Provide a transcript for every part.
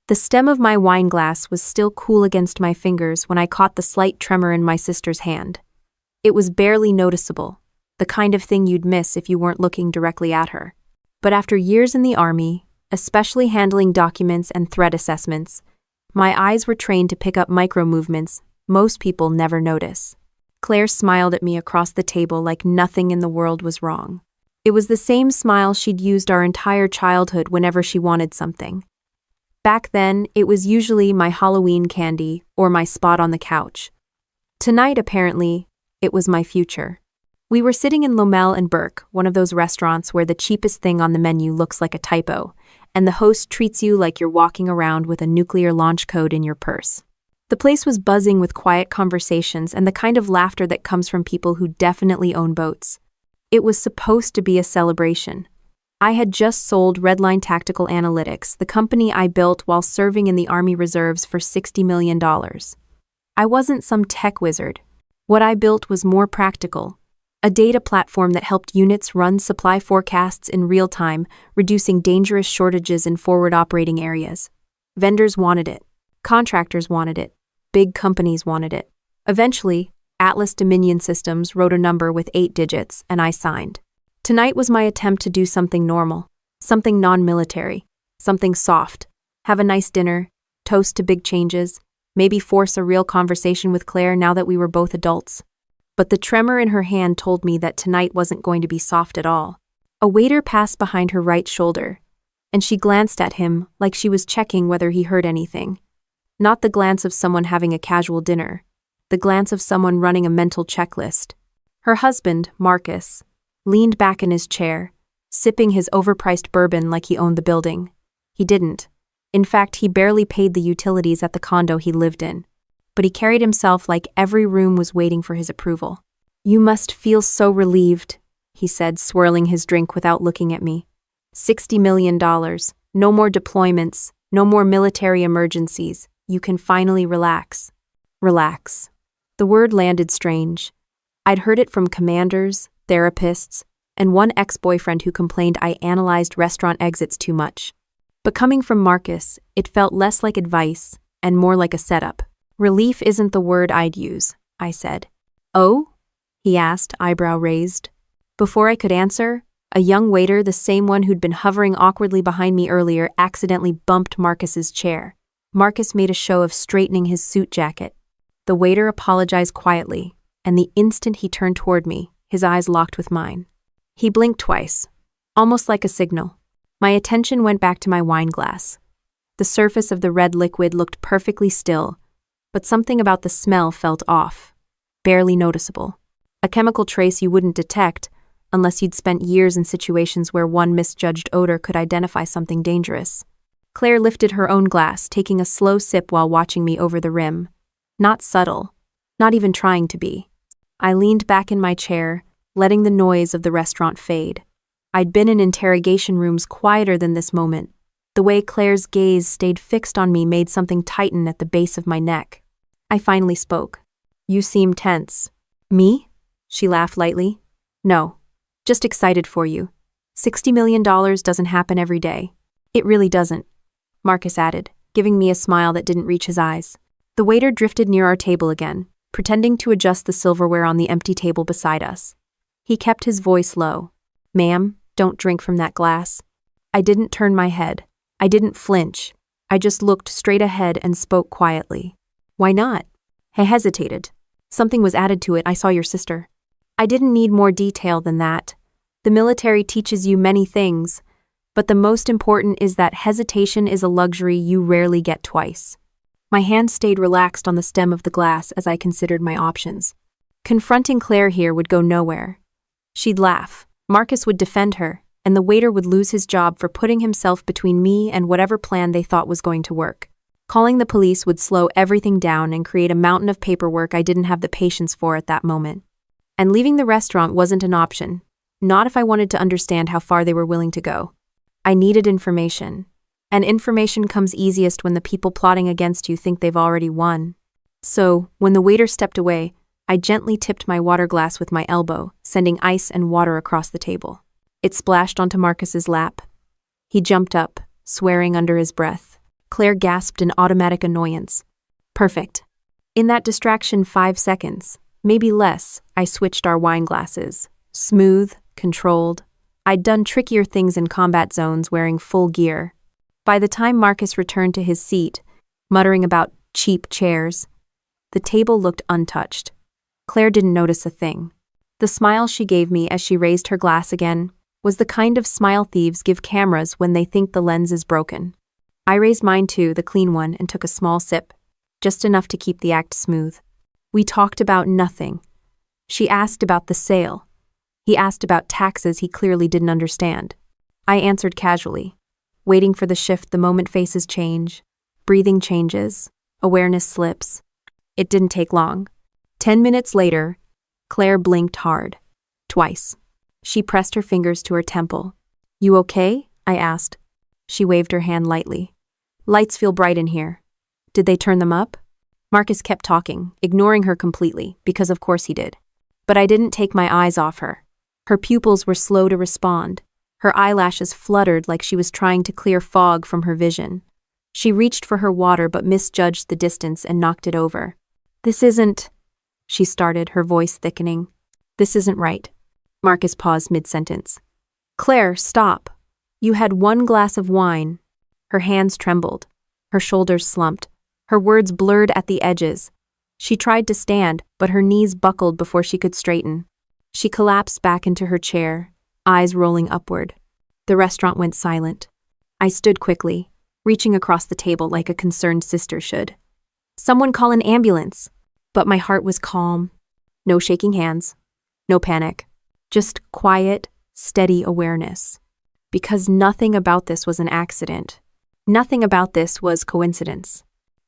The stem of my wine glass was still cool against my fingers when I caught the slight tremor in my sister's hand. It was barely noticeable, the kind of thing you'd miss if you weren't looking directly at her. But after years in the army, especially handling documents and threat assessments, my eyes were trained to pick up micro-movements most people never notice. Claire smiled at me across the table like nothing in the world was wrong. It was the same smile she'd used our entire childhood whenever she wanted something. Back then, it was usually my Halloween candy or my spot on the couch. Tonight, apparently, it was my future. We were sitting in Lommel and Burke, one of those restaurants where the cheapest thing on the menu looks like a typo, and the host treats you like you're walking around with a nuclear launch code in your purse. The place was buzzing with quiet conversations and the kind of laughter that comes from people who definitely own boats. It was supposed to be a celebration. I had just sold Redline Tactical Analytics, the company I built while serving in the Army Reserves for $60 million. I wasn't some tech wizard. What I built was more practical. A data platform that helped units run supply forecasts in real time, reducing dangerous shortages in forward operating areas. Vendors wanted it. Contractors wanted it. Big companies wanted it. Eventually, Atlas Dominion Systems wrote a number with 8 digits, and I signed. Tonight was my attempt to do something normal, something non-military, something soft. Have a nice dinner, toast to big changes, maybe force a real conversation with Claire now that we were both adults. But the tremor in her hand told me that tonight wasn't going to be soft at all. A waiter passed behind her right shoulder, and she glanced at him like she was checking whether he heard anything. Not the glance of someone having a casual dinner, the glance of someone running a mental checklist. Her husband, Marcus, leaned back in his chair, sipping his overpriced bourbon like he owned the building. He didn't. In fact, he barely paid the utilities at the condo he lived in. But he carried himself like every room was waiting for his approval. "You must feel so relieved," he said, swirling his drink without looking at me. $60 million, no more deployments, no more military emergencies. You can finally relax. Relax. The word landed strange. I'd heard it from commanders, therapists, and one ex-boyfriend who complained I analyzed restaurant exits too much. But coming from Marcus, it felt less like advice and more like a setup. "Relief isn't the word I'd use," I said. "Oh?" he asked, eyebrow raised. Before I could answer, a young waiter, the same one who'd been hovering awkwardly behind me earlier, accidentally bumped Marcus's chair. Marcus made a show of straightening his suit jacket. The waiter apologized quietly, and the instant he turned toward me, his eyes locked with mine. He blinked twice, almost like a signal. My attention went back to my wine glass. The surface of the red liquid looked perfectly still, but something about the smell felt off, barely noticeable. A chemical trace you wouldn't detect unless you'd spent years in situations where one misjudged odor could identify something dangerous. Claire lifted her own glass, taking a slow sip while watching me over the rim. Not subtle, not even trying to be. I leaned back in my chair, letting the noise of the restaurant fade. I'd been in interrogation rooms quieter than this moment. The way Claire's gaze stayed fixed on me made something tighten at the base of my neck. I finally spoke. "You seem tense." "Me?" She laughed lightly. "No, just excited for you. $60 million doesn't happen every day." "It really doesn't," Marcus added, giving me a smile that didn't reach his eyes. The waiter drifted near our table again, pretending to adjust the silverware on the empty table beside us. He kept his voice low. "Ma'am, don't drink from that glass." I didn't turn my head. I didn't flinch. I just looked straight ahead and spoke quietly. "Why not?" I hesitated. "Something was added to it. I saw your sister." I didn't need more detail than that. The military teaches you many things, but the most important is that hesitation is a luxury you rarely get twice. My hand stayed relaxed on the stem of the glass as I considered my options. Confronting Claire here would go nowhere. She'd laugh, Marcus would defend her, and the waiter would lose his job for putting himself between me and whatever plan they thought was going to work. Calling the police would slow everything down and create a mountain of paperwork I didn't have the patience for at that moment. And leaving the restaurant wasn't an option, not if I wanted to understand how far they were willing to go. I needed information. And information comes easiest when the people plotting against you think they've already won. So, when the waiter stepped away, I gently tipped my water glass with my elbow, sending ice and water across the table. It splashed onto Marcus's lap. He jumped up, swearing under his breath. Claire gasped in automatic annoyance. Perfect. In that distraction 5 seconds, maybe less, I switched our wine glasses. Smooth, controlled. I'd done trickier things in combat zones wearing full gear. By the time Marcus returned to his seat, muttering about cheap chairs, the table looked untouched. Claire didn't notice a thing. The smile she gave me as she raised her glass again was the kind of smile thieves give cameras when they think the lens is broken. I raised mine too, the clean one, and took a small sip, just enough to keep the act smooth. We talked about nothing. She asked about the sale. He asked about taxes he clearly didn't understand. I answered casually, waiting for the shift the moment faces change, breathing changes, awareness slips. It didn't take long. 10 minutes later, Claire blinked hard. Twice. She pressed her fingers to her temple. You okay? I asked. She waved her hand lightly. Lights feel bright in here. Did they turn them up? Marcus kept talking, ignoring her completely, because of course he did. But I didn't take my eyes off her. Her pupils were slow to respond. Her eyelashes fluttered like she was trying to clear fog from her vision. She reached for her water but misjudged the distance and knocked it over. This isn't... She started, her voice thickening. This isn't right. Marcus paused mid-sentence. Claire, stop. You had one glass of wine. Her hands trembled. Her shoulders slumped. Her words blurred at the edges. She tried to stand, but her knees buckled before she could straighten. She collapsed back into her chair, eyes rolling upward. The restaurant went silent. I stood quickly, reaching across the table like a concerned sister should. Someone call an ambulance. But my heart was calm. No shaking hands. No panic. Just quiet, steady awareness. Because nothing about this was an accident. Nothing about this was coincidence.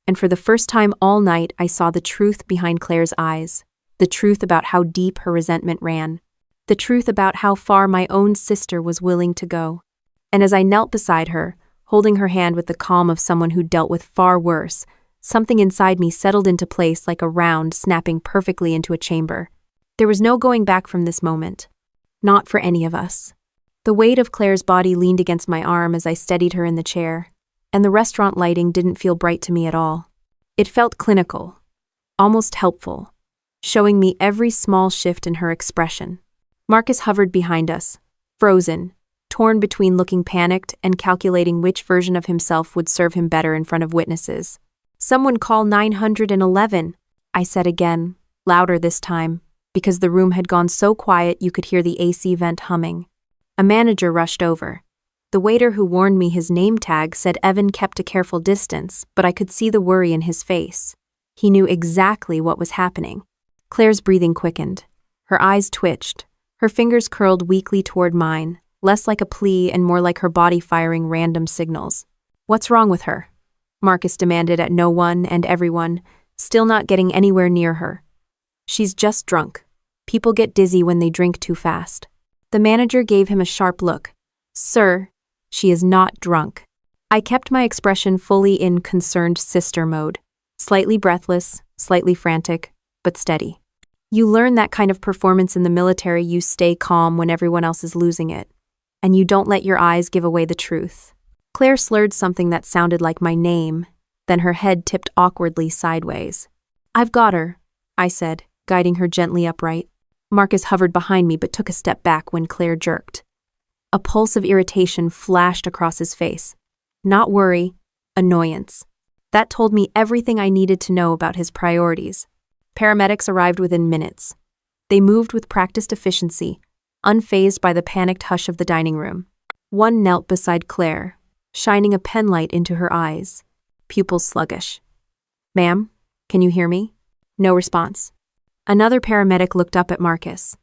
And for the first time all night, I saw the truth behind Claire's eyes. The truth about how deep her resentment ran. The truth about how far my own sister was willing to go. And as I knelt beside her, holding her hand with the calm of someone who dealt with far worse, something inside me settled into place like a round snapping perfectly into a chamber. There was no going back from this moment. Not for any of us. The weight of Claire's body leaned against my arm as I steadied her in the chair, and the restaurant lighting didn't feel bright to me at all. It felt clinical, almost helpful, showing me every small shift in her expression. Marcus hovered behind us, frozen, torn between looking panicked and calculating which version of himself would serve him better in front of witnesses. Someone call 911, I said again, louder this time, because the room had gone so quiet you could hear the AC vent humming. A manager rushed over. The waiter who warned me his name tag said Evan kept a careful distance, but I could see the worry in his face. He knew exactly what was happening. Claire's breathing quickened. Her eyes twitched. Her fingers curled weakly toward mine, less like a plea and more like her body firing random signals. What's wrong with her? Marcus demanded at no one and everyone, still not getting anywhere near her. She's just drunk. People get dizzy when they drink too fast. The manager gave him a sharp look. Sir, she is not drunk. I kept my expression fully in concerned sister mode, slightly breathless, slightly frantic, but steady. You learn that kind of performance in the military. You stay calm when everyone else is losing it, and you don't let your eyes give away the truth. Claire slurred something that sounded like my name, then her head tipped awkwardly sideways. I've got her, I said, guiding her gently upright. Marcus hovered behind me but took a step back when Claire jerked. A pulse of irritation flashed across his face. Not worry, annoyance. That told me everything I needed to know about his priorities. Paramedics arrived within minutes. They moved with practiced efficiency, unfazed by the panicked hush of the dining room. One knelt beside Claire, shining a penlight into her eyes, pupils sluggish. Ma'am, can you hear me? No response. Another paramedic looked up at Marcus.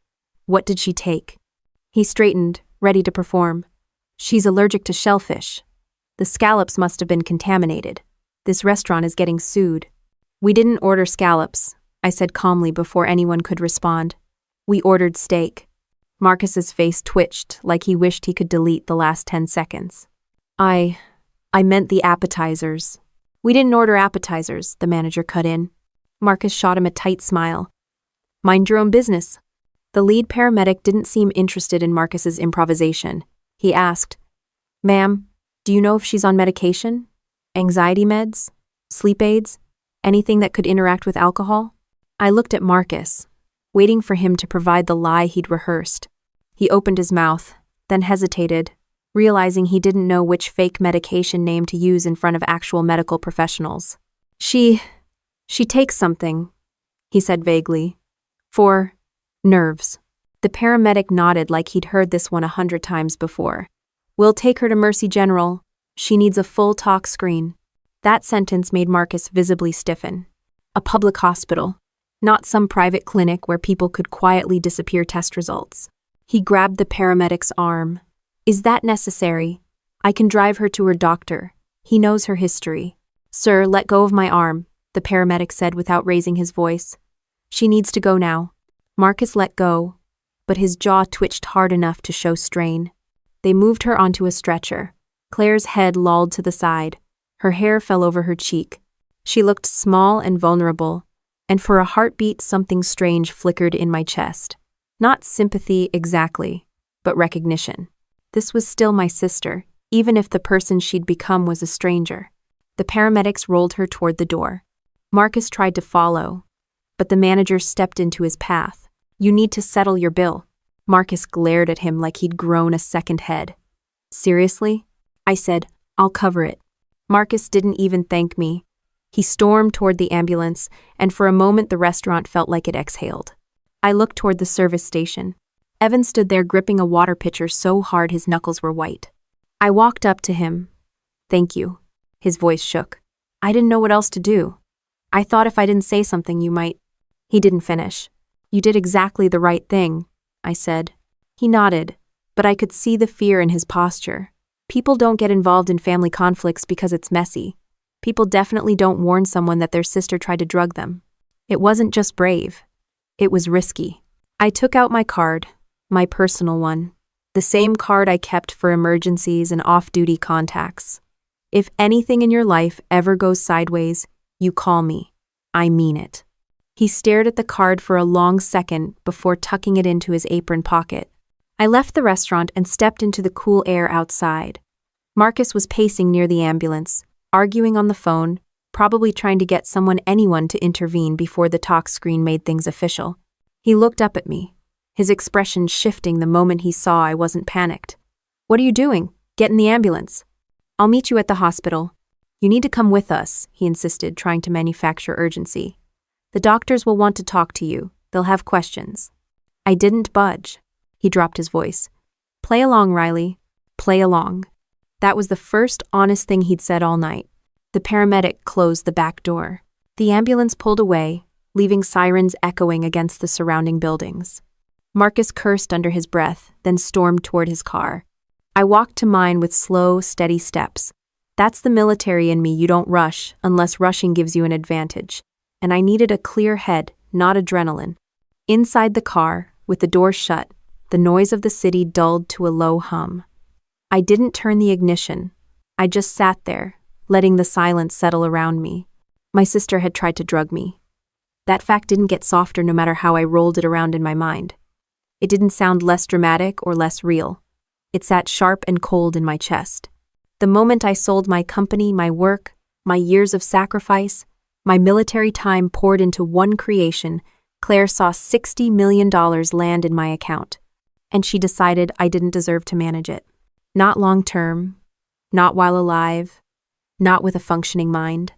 What did she take? He straightened, ready to perform. She's allergic to shellfish. The scallops must have been contaminated. This restaurant is getting sued. We didn't order scallops, I said calmly before anyone could respond. We ordered steak. Marcus's face twitched like he wished he could delete the last 10 seconds. I meant the appetizers. We didn't order appetizers, the manager cut in. Marcus shot him a tight smile. Mind your own business. The lead paramedic didn't seem interested in Marcus's improvisation. He asked, Ma'am, do you know if she's on medication? Anxiety meds? Sleep aids? Anything that could interact with alcohol? I looked at Marcus, waiting for him to provide the lie he'd rehearsed. He opened his mouth, then hesitated, realizing he didn't know which fake medication name to use in front of actual medical professionals. She takes something, he said vaguely. For nerves. The paramedic nodded like he'd heard this one 100 times before. We'll take her to Mercy General. She needs a full talk screen. That sentence made Marcus visibly stiffen. A public hospital, not some private clinic where people could quietly disappear test results. He grabbed the paramedic's arm. Is that necessary? I can drive her to her doctor. He knows her history. Sir, let go of my arm, the paramedic said without raising his voice. She needs to go now. Marcus let go, but his jaw twitched hard enough to show strain. They moved her onto a stretcher. Claire's head lolled to the side. Her hair fell over her cheek. She looked small and vulnerable, and for a heartbeat something strange flickered in my chest. Not sympathy exactly, but recognition. This was still my sister, even if the person she'd become was a stranger. The paramedics rolled her toward the door. Marcus tried to follow, but the manager stepped into his path. You need to settle your bill. Marcus glared at him like he'd grown a second head. Seriously? I said, I'll cover it. Marcus didn't even thank me. He stormed toward the ambulance, and for a moment the restaurant felt like it exhaled. I looked toward the service station. Evan stood there gripping a water pitcher so hard his knuckles were white. I walked up to him. Thank you. His voice shook. I didn't know what else to do. I thought if I didn't say something you might. He didn't finish. You did exactly the right thing, I said. He nodded, but I could see the fear in his posture. People don't get involved in family conflicts because it's messy. People definitely don't warn someone that their sister tried to drug them. It wasn't just brave. It was risky. I took out my card, my personal one, the same card I kept for emergencies and off-duty contacts. If anything in your life ever goes sideways, you call me. I mean it. He stared at the card for a long second before tucking it into his apron pocket. I left the restaurant and stepped into the cool air outside. Marcus was pacing near the ambulance, arguing on the phone, probably trying to get anyone to intervene before the talk screen made things official. He looked up at me, his expression shifting the moment he saw I wasn't panicked. What are you doing? Get in the ambulance. I'll meet you at the hospital. You need to come with us, he insisted, trying to manufacture urgency. The doctors will want to talk to you. They'll have questions. I didn't budge. He dropped his voice. Play along, Riley. Play along. That was the first honest thing he'd said all night. The paramedic closed the back door. The ambulance pulled away, leaving sirens echoing against the surrounding buildings. Marcus cursed under his breath, then stormed toward his car. I walked to mine with slow, steady steps. That's the military in me. You don't rush unless rushing gives you an advantage. And I needed a clear head, not adrenaline. Inside the car, with the door shut, the noise of the city dulled to a low hum. I didn't turn the ignition. I just sat there, letting the silence settle around me. My sister had tried to drug me. That fact didn't get softer no matter how I rolled it around in my mind. It didn't sound less dramatic or less real. It sat sharp and cold in my chest. The moment I sold my company, my work, my years of sacrifice, my military time poured into one creation, Claire saw $60 million land in my account. And she decided I didn't deserve to manage it. Not long term, not while alive, not with a functioning mind.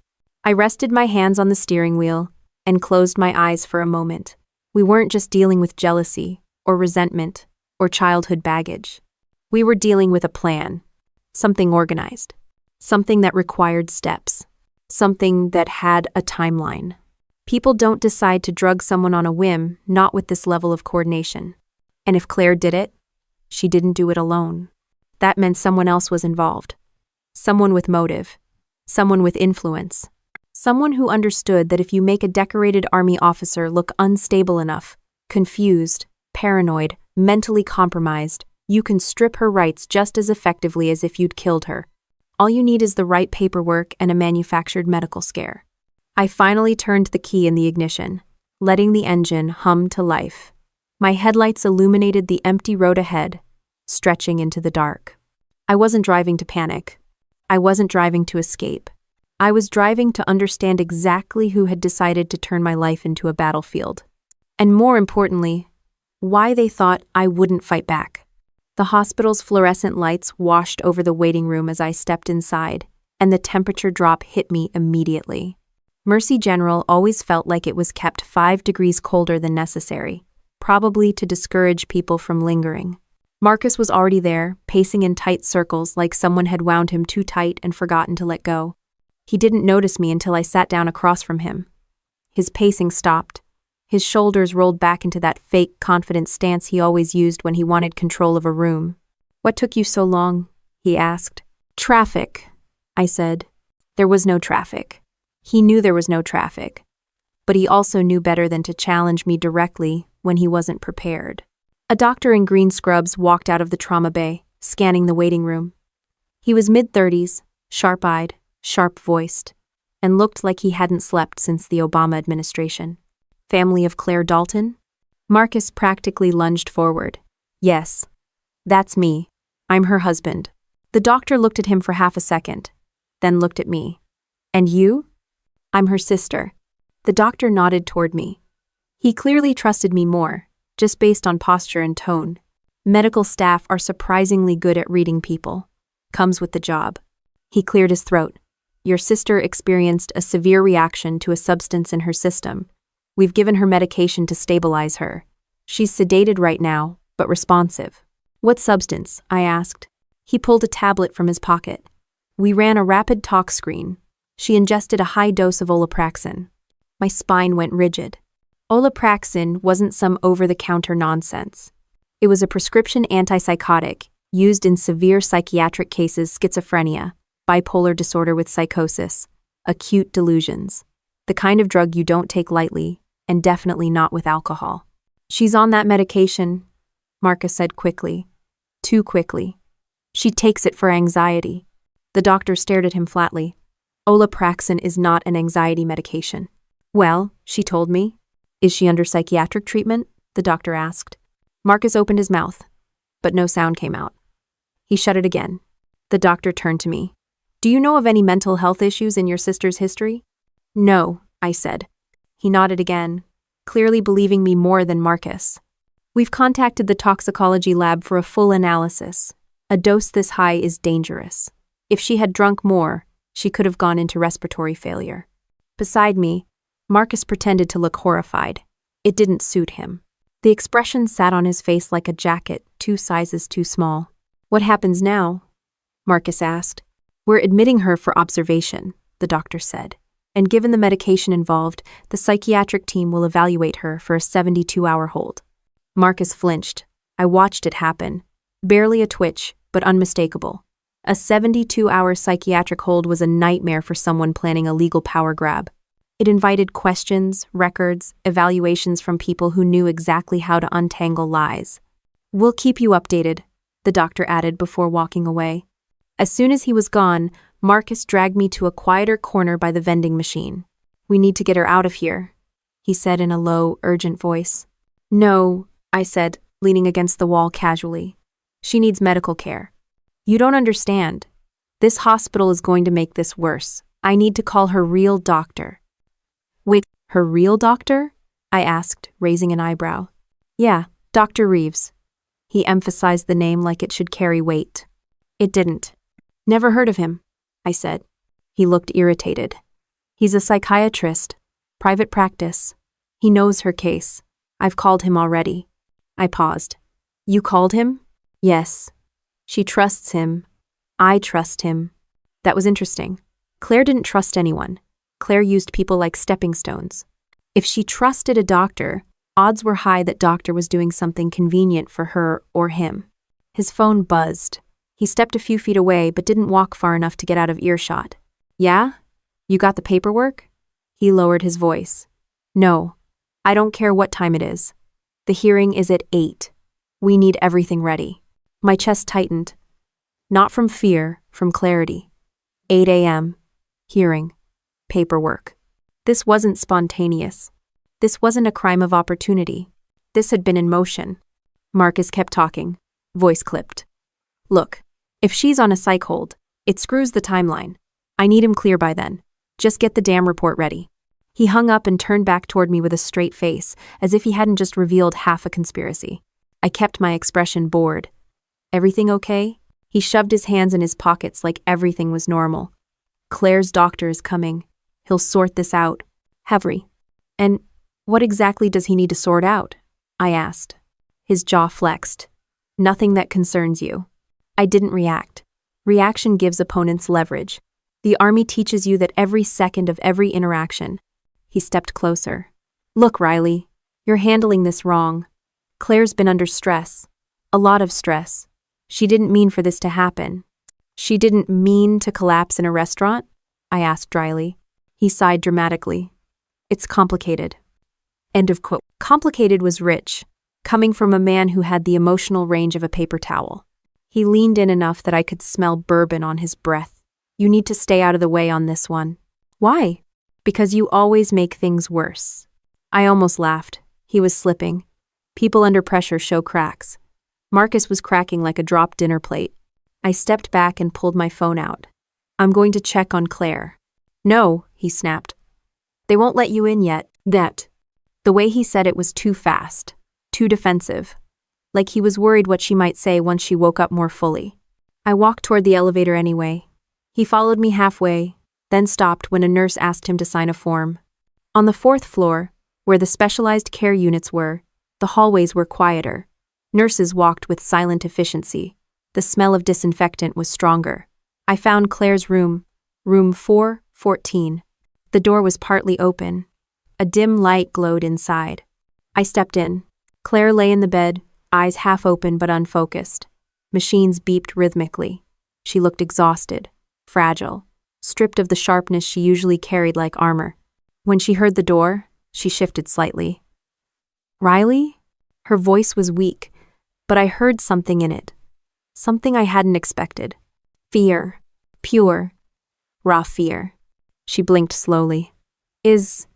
I rested my hands on the steering wheel and closed my eyes for a moment. We weren't just dealing with jealousy or resentment or childhood baggage. We were dealing with a plan, something organized, something that required steps, something that had a timeline. People don't decide to drug someone on a whim, not with this level of coordination. And if Claire did it, she didn't do it alone. That meant someone else was involved. Someone with motive. Someone with influence. Someone who understood that if you make a decorated army officer look unstable enough, confused, paranoid, mentally compromised, you can strip her rights just as effectively as if you'd killed her. All you need is the right paperwork and a manufactured medical scare. I finally turned the key in the ignition, letting the engine hum to life. My headlights illuminated the empty road ahead, stretching into the dark. I wasn't driving to panic. I wasn't driving to escape. I was driving to understand exactly who had decided to turn my life into a battlefield. And more importantly, why they thought I wouldn't fight back. The hospital's fluorescent lights washed over the waiting room as I stepped inside, and the temperature drop hit me immediately. Mercy General always felt like it was kept 5 degrees colder than necessary, probably to discourage people from lingering. Marcus was already there, pacing in tight circles like someone had wound him too tight and forgotten to let go. He didn't notice me until I sat down across from him. His pacing stopped. His shoulders rolled back into that fake, confident stance he always used when he wanted control of a room. "What took you so long?" he asked. "Traffic," I said. There was no traffic. He knew there was no traffic, but he also knew better than to challenge me directly when he wasn't prepared. A doctor in green scrubs walked out of the trauma bay, scanning the waiting room. He was mid-30s, sharp-eyed, sharp-voiced, and looked like he hadn't slept since the Obama administration. "Family of Claire Dalton?" Marcus practically lunged forward. "Yes, that's me. I'm her husband." The doctor looked at him for half a second, then looked at me. "And you?" "I'm her sister." The doctor nodded toward me. He clearly trusted me more, just based on posture and tone. Medical staff are surprisingly good at reading people. Comes with the job. He cleared his throat. "Your sister experienced a severe reaction to a substance in her system. We've given her medication to stabilize her. She's sedated right now, but responsive." "What substance?" I asked. He pulled a tablet from his pocket. "We ran a rapid talk screen. She ingested a high dose of Olapraxin." My spine went rigid. Olapraxin wasn't some over-the-counter nonsense. It was a prescription antipsychotic used in severe psychiatric cases: schizophrenia, bipolar disorder with psychosis, acute delusions. The kind of drug you don't take lightly, and definitely not with alcohol. "She's on that medication," Marcus said quickly. Too quickly. "She takes it for anxiety." The doctor stared at him flatly. "Olapraxin is not an anxiety medication." "Well," she told me. "Is she under psychiatric treatment?" the doctor asked. Marcus opened his mouth, but no sound came out. He shut it again. The doctor turned to me. "Do you know of any mental health issues in your sister's history?" "No," I said. He nodded again, clearly believing me more than Marcus. "We've contacted the toxicology lab for a full analysis. A dose this high is dangerous. If she had drunk more, she could have gone into respiratory failure." Beside me, Marcus pretended to look horrified. It didn't suit him. The expression sat on his face like a jacket 2 sizes too small. "What happens now?" Marcus asked. "We're admitting her for observation," the doctor said. "And given the medication involved, the psychiatric team will evaluate her for a 72-hour hold." Marcus flinched. I watched it happen. Barely a twitch, but unmistakable. A 72-hour psychiatric hold was a nightmare for someone planning a legal power grab. It invited questions, records, evaluations from people who knew exactly how to untangle lies. "We'll keep you updated," the doctor added before walking away. As soon as he was gone, Marcus dragged me to a quieter corner by the vending machine. "We need to get her out of here," he said in a low, urgent voice. "No," I said, leaning against the wall casually. "She needs medical care." "You don't understand. This hospital is going to make this worse. I need to call her real doctor." "Wait, her real doctor?" I asked, raising an eyebrow. "Yeah, Dr. Reeves." He emphasized the name like it should carry weight. It didn't. "Never heard of him," I said. He looked irritated. "He's a psychiatrist. Private practice. He knows her case. I've called him already." I paused. "You called him?" "Yes." "She trusts him. I trust him." That was interesting. Claire didn't trust anyone. Claire used people like stepping stones. If she trusted a doctor, odds were high that doctor was doing something convenient for her or him. His phone buzzed. He stepped a few feet away but didn't walk far enough to get out of earshot. "Yeah? You got the paperwork?" He lowered his voice. "No. I don't care what time it is. The hearing is at 8. We need everything ready." My chest tightened. Not from fear, from clarity. 8 a.m. Hearing. Paperwork. This wasn't spontaneous. This wasn't a crime of opportunity. This had been in motion. Marcus kept talking. Voice clipped. "Look, if she's on a psych hold, it screws the timeline. I need him clear by then. Just get the damn report ready. He hung up and turned back toward me with a straight face, as if he hadn't just revealed half a conspiracy. I kept my expression bored. Everything okay? He shoved his hands in his pockets like everything was normal. Claire's doctor is coming. He'll sort this out. Havry. And what exactly does he need to sort out? I asked. His jaw flexed. Nothing that concerns you. I didn't react. Reaction gives opponents leverage. The army teaches you that every second of every interaction. He stepped closer. Look, Riley, you're handling this wrong. Claire's been under stress. A lot of stress. She didn't mean for this to happen. She didn't mean to collapse in a restaurant? I asked dryly. He sighed dramatically. It's complicated. End of quote. Complicated was rich, coming from a man who had the emotional range of a paper towel. He leaned in enough that I could smell bourbon on his breath. You need to stay out of the way on this one. Why? Because you always make things worse. I almost laughed. He was slipping. People under pressure show cracks. Marcus was cracking like a dropped dinner plate. I stepped back and pulled my phone out. I'm going to check on Claire. No, he snapped. They won't let you in yet. That. The way he said it was too fast, too defensive. Like he was worried what she might say once she woke up more fully. I walked toward the elevator anyway. He followed me halfway, then stopped when a nurse asked him to sign a form. On the 4th floor, where the specialized care units were, the hallways were quieter. Nurses walked with silent efficiency. The smell of disinfectant was stronger. I found Claire's room, room 414. The door was partly open. A dim light glowed inside. I stepped in. Claire lay in the bed, eyes half open but unfocused. Machines beeped rhythmically. She looked exhausted, fragile, stripped of the sharpness she usually carried like armor. When she heard the door, she shifted slightly. Riley? Her voice was weak, but I heard something in it. Something I hadn't expected. Fear. Pure, raw fear. She blinked slowly. Is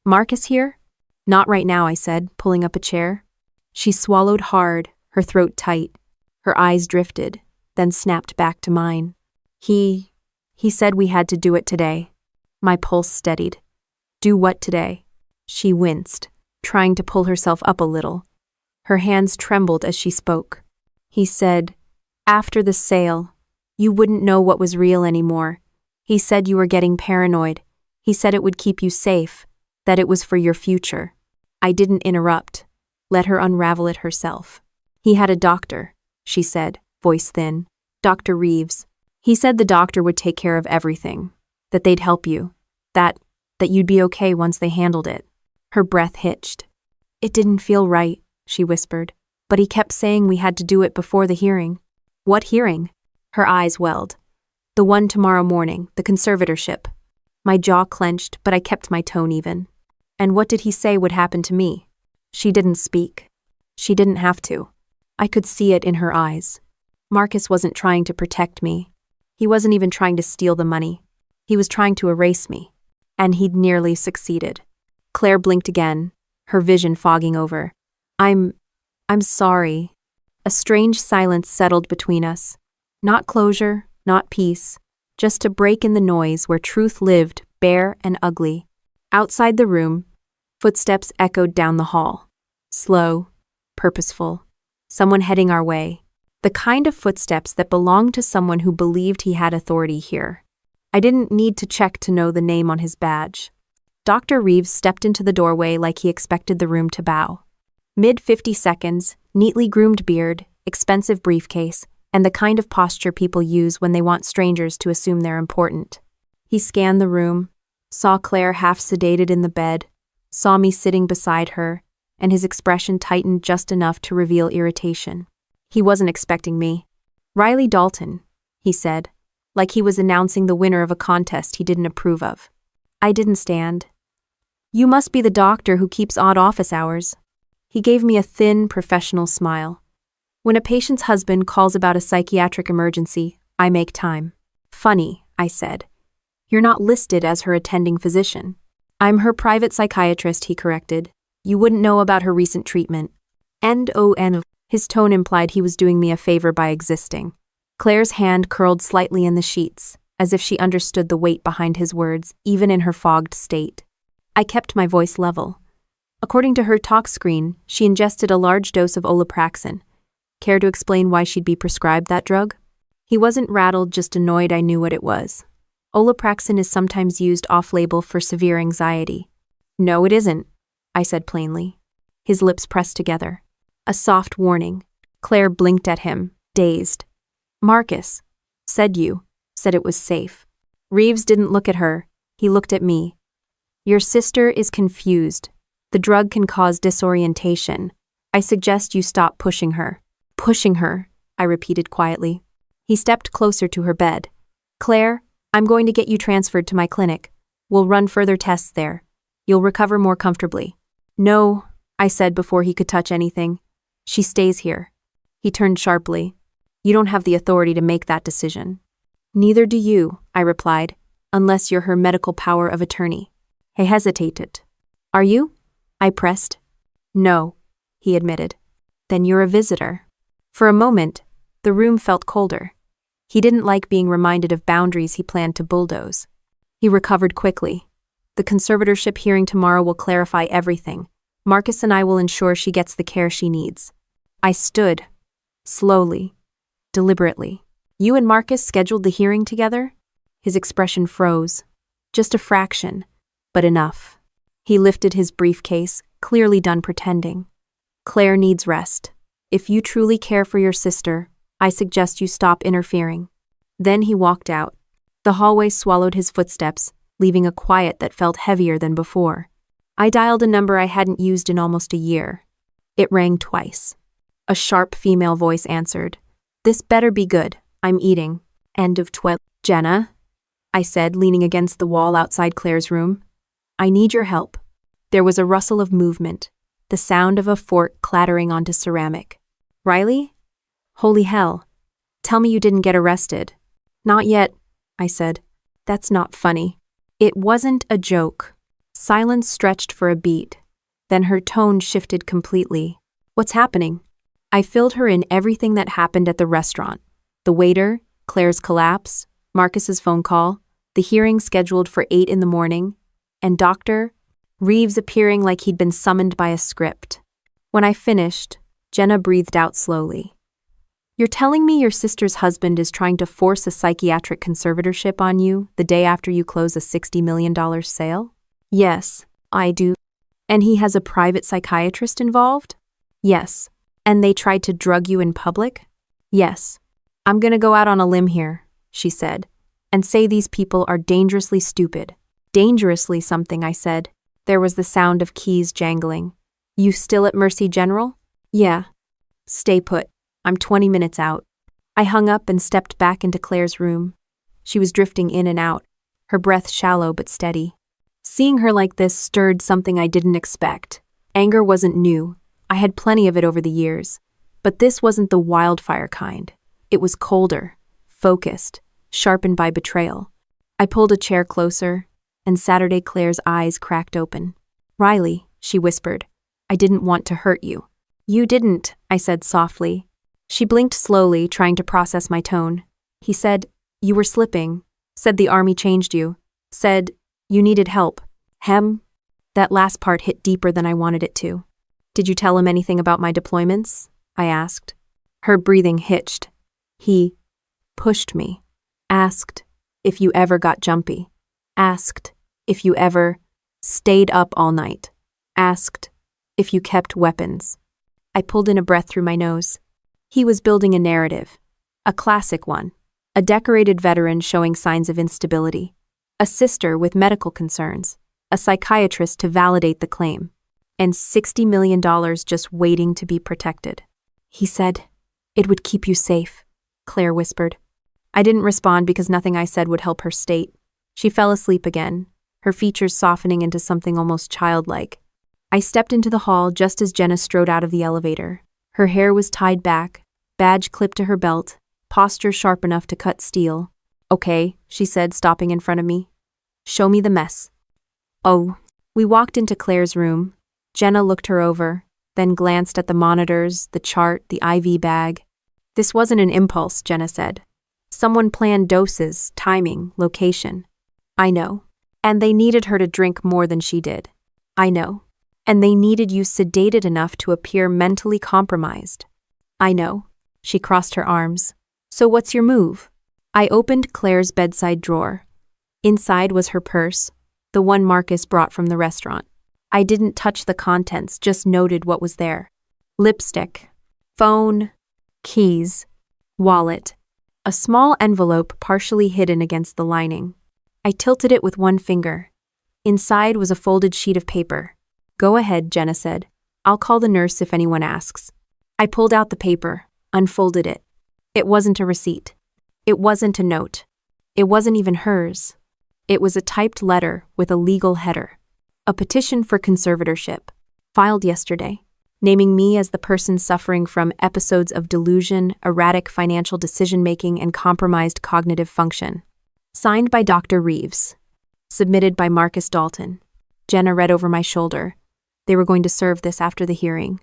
Marcus here? Not right now, I said, pulling up a chair. She swallowed hard, her throat tight. Her eyes drifted, then snapped back to mine. He said we had to do it today. My pulse steadied. Do what today? She winced, trying to pull herself up a little. Her hands trembled as she spoke. He said, after the sale, you wouldn't know what was real anymore. He said you were getting paranoid. He said it would keep you safe, that it was for your future. I didn't interrupt. Let her unravel it herself. He had a doctor, she said, voice thin. Dr. Reeves. He said the doctor would take care of everything, that they'd help you, that you'd be okay once they handled it. Her breath hitched. It didn't feel right, she whispered, but he kept saying we had to do it before the hearing. What hearing? Her eyes welled. The one tomorrow morning, the conservatorship. My jaw clenched, but I kept my tone even. And what did he say would happen to me? She didn't speak. She didn't have to. I could see it in her eyes. Marcus wasn't trying to protect me. He wasn't even trying to steal the money. He was trying to erase me. And he'd nearly succeeded. Claire blinked again, her vision fogging over. I'm sorry. A strange silence settled between us. Not closure, not peace. Just a break in the noise where truth lived, bare and ugly. Outside the room, footsteps echoed down the hall. Slow, purposeful. Someone heading our way. The kind of footsteps that belonged to someone who believed he had authority here. I didn't need to check to know the name on his badge. Dr. Reeves stepped into the doorway like he expected the room to bow. Mid-50 seconds, neatly groomed beard, expensive briefcase, and the kind of posture people use when they want strangers to assume they're important. He scanned the room, saw Claire half sedated in the bed, saw me sitting beside her, and his expression tightened just enough to reveal irritation. He wasn't expecting me. Riley Dalton, he said, like he was announcing the winner of a contest he didn't approve of. I didn't stand. You must be the doctor who keeps odd office hours. He gave me a thin, professional smile. When a patient's husband calls about a psychiatric emergency, I make time. Funny, I said. You're not listed as her attending physician. I'm her private psychiatrist, he corrected. You wouldn't know about her recent treatment. N-O-N. His tone implied he was doing me a favor by existing. Claire's hand curled slightly in the sheets, as if she understood the weight behind his words, even in her fogged state. I kept my voice level. According to her talk screen, she ingested a large dose of Olapraxin. Care to explain why she'd be prescribed that drug? He wasn't rattled, just annoyed. I knew what it was. Olapraxin is sometimes used off-label for severe anxiety. No, it isn't, I said plainly. His lips pressed together. A soft warning. Claire blinked at him, dazed. Marcus, said it was safe. Reeves didn't look at her. He looked at me. Your sister is confused. The drug can cause disorientation. I suggest you stop pushing her. Pushing her, I repeated quietly. He stepped closer to her bed. Claire, I'm going to get you transferred to my clinic. We'll run further tests there. You'll recover more comfortably. No, I said before he could touch anything. She stays here. He turned sharply. You don't have the authority to make that decision. Neither do you, I replied, unless you're her medical power of attorney. He hesitated. Are you? I pressed. No, he admitted. Then you're a visitor. For a moment, the room felt colder. He didn't like being reminded of boundaries he planned to bulldoze. He recovered quickly. The conservatorship hearing tomorrow will clarify everything. Marcus and I will ensure she gets the care she needs. I stood, slowly, deliberately. You and Marcus scheduled the hearing together? His expression froze. Just a fraction, but enough. He lifted his briefcase, clearly done pretending. Claire needs rest. If you truly care for your sister, I suggest you stop interfering. Then he walked out. The hallway swallowed his footsteps, leaving a quiet that felt heavier than before. I dialed a number I hadn't used in almost a year. It rang twice. A sharp female voice answered. This better be good. I'm eating. End of 12. Jenna, I said, leaning against the wall outside Claire's room. I need your help. There was a rustle of movement, the sound of a fork clattering onto ceramic. Riley? Holy hell. Tell me you didn't get arrested. Not yet, I said. That's not funny. It wasn't a joke. Silence stretched for a beat. Then her tone shifted completely. What's happening? I filled her in everything that happened at the restaurant. The waiter, Claire's collapse, Marcus's phone call, the hearing scheduled for 8 in the morning, and Dr. Reeves appearing like he'd been summoned by a script. When I finished, Jenna breathed out slowly. You're telling me your sister's husband is trying to force a psychiatric conservatorship on you the day after you close a $60 million sale? Yes, I do. And he has a private psychiatrist involved? Yes. And they tried to drug you in public? Yes. I'm gonna go out on a limb here, she said, and say these people are dangerously stupid. Dangerously something, I said. There was the sound of keys jangling. You still at Mercy General? Yeah. Stay put. I'm 20 minutes out. I hung up and stepped back into Claire's room. She was drifting in and out, her breath shallow but steady. Seeing her like this stirred something I didn't expect. Anger wasn't new. I had plenty of it over the years. But this wasn't the wildfire kind. It was colder, focused, sharpened by betrayal. I pulled a chair closer, and Saturday Claire's eyes cracked open. Riley, she whispered, I didn't want to hurt you. You didn't, I said softly. She blinked slowly, trying to process my tone. He said, you were slipping. Said the army changed you. Said, you needed help. That last part hit deeper than I wanted it to. Did you tell him anything about my deployments? I asked. Her breathing hitched. He pushed me. Asked if you ever got jumpy. Asked if you ever stayed up all night. Asked if you kept weapons. I pulled in a breath through my nose. He was building a narrative. A classic one. A decorated veteran showing signs of instability. A sister with medical concerns. A psychiatrist to validate the claim. And $60 million just waiting to be protected. He said, it would keep you safe, Claire whispered. I didn't respond because nothing I said would help her state. She fell asleep again, her features softening into something almost childlike. I stepped into the hall just as Jenna strode out of the elevator. Her hair was tied back, badge clipped to her belt, posture sharp enough to cut steel. Okay, she said, stopping in front of me. Show me the mess. Oh. We walked into Claire's room. Jenna looked her over, then glanced at the monitors, the chart, the IV bag. This wasn't an impulse, Jenna said. Someone planned doses, timing, location. I know. And they needed her to drink more than she did. I know. And they needed you sedated enough to appear mentally compromised. I know. She crossed her arms. So what's your move? I opened Claire's bedside drawer. Inside was her purse, the one Marcus brought from the restaurant. I didn't touch the contents, just noted what was there. Lipstick, phone, keys, wallet, a small envelope partially hidden against the lining. I tilted it with one finger. Inside was a folded sheet of paper. Go ahead, Jenna said. I'll call the nurse if anyone asks. I pulled out the paper, unfolded it. It wasn't a receipt. It wasn't a note. It wasn't even hers. It was a typed letter with a legal header. A petition for conservatorship, filed yesterday, naming me as the person suffering from episodes of delusion, erratic financial decision-making, and compromised cognitive function. Signed by Dr. Reeves. Submitted by Marcus Dalton. Jenna read over my shoulder. They were going to serve this after the hearing.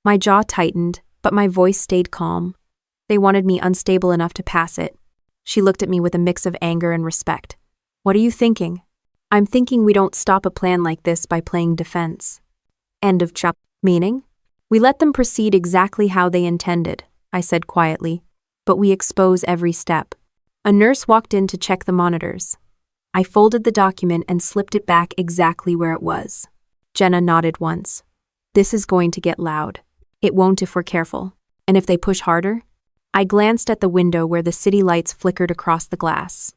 My jaw tightened, but my voice stayed calm. They wanted me unstable enough to pass it. She looked at me with a mix of anger and respect. What are you thinking? I'm thinking we don't stop a plan like this by playing defense. End of chapter. Meaning? We let them proceed exactly how they intended, I said quietly, but we expose every step. A nurse walked in to check the monitors. I folded the document and slipped it back exactly where it was. Jenna nodded once. This is going to get loud. It won't if we're careful. And if they push harder? I glanced at the window where the city lights flickered across the glass.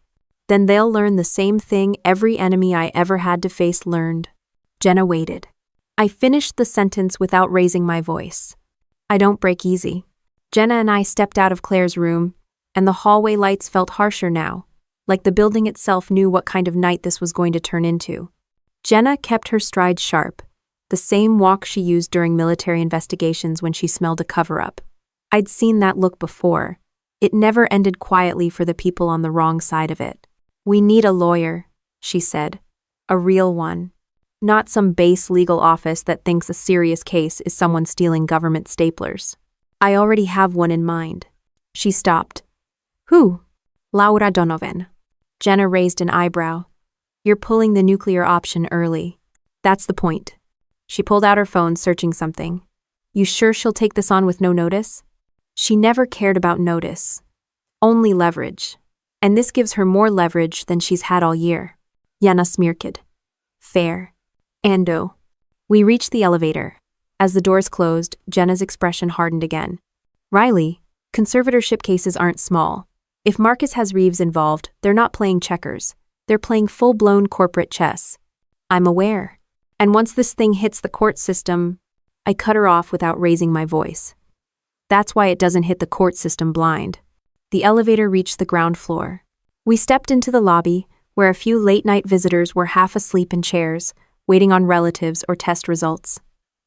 Then they'll learn the same thing every enemy I ever had to face learned. Jenna waited. I finished the sentence without raising my voice. I don't break easy. Jenna and I stepped out of Claire's room, and the hallway lights felt harsher now, like the building itself knew what kind of night this was going to turn into. Jenna kept her stride sharp, the same walk she used during military investigations when she smelled a cover-up. I'd seen that look before. It never ended quietly for the people on the wrong side of it. We need a lawyer, she said. A real one. Not some base legal office that thinks a serious case is someone stealing government staplers. I already have one in mind. She stopped. Who? Laura Donovan. Jenna raised an eyebrow. You're pulling the nuclear option early. That's the point. She pulled out her phone, searching something. You sure she'll take this on with no notice? She never cared about notice. Only leverage. And this gives her more leverage than she's had all year. Jana smirked. Fair. Ando. We reached the elevator. As the doors closed, Jenna's expression hardened again. Riley, conservatorship cases aren't small. If Marcus has Reeves involved, they're not playing checkers. They're playing full-blown corporate chess. I'm aware. And once this thing hits the court system, I cut her off without raising my voice. That's why it doesn't hit the court system blind. The elevator reached the ground floor. We stepped into the lobby, where a few late-night visitors were half asleep in chairs, waiting on relatives or test results.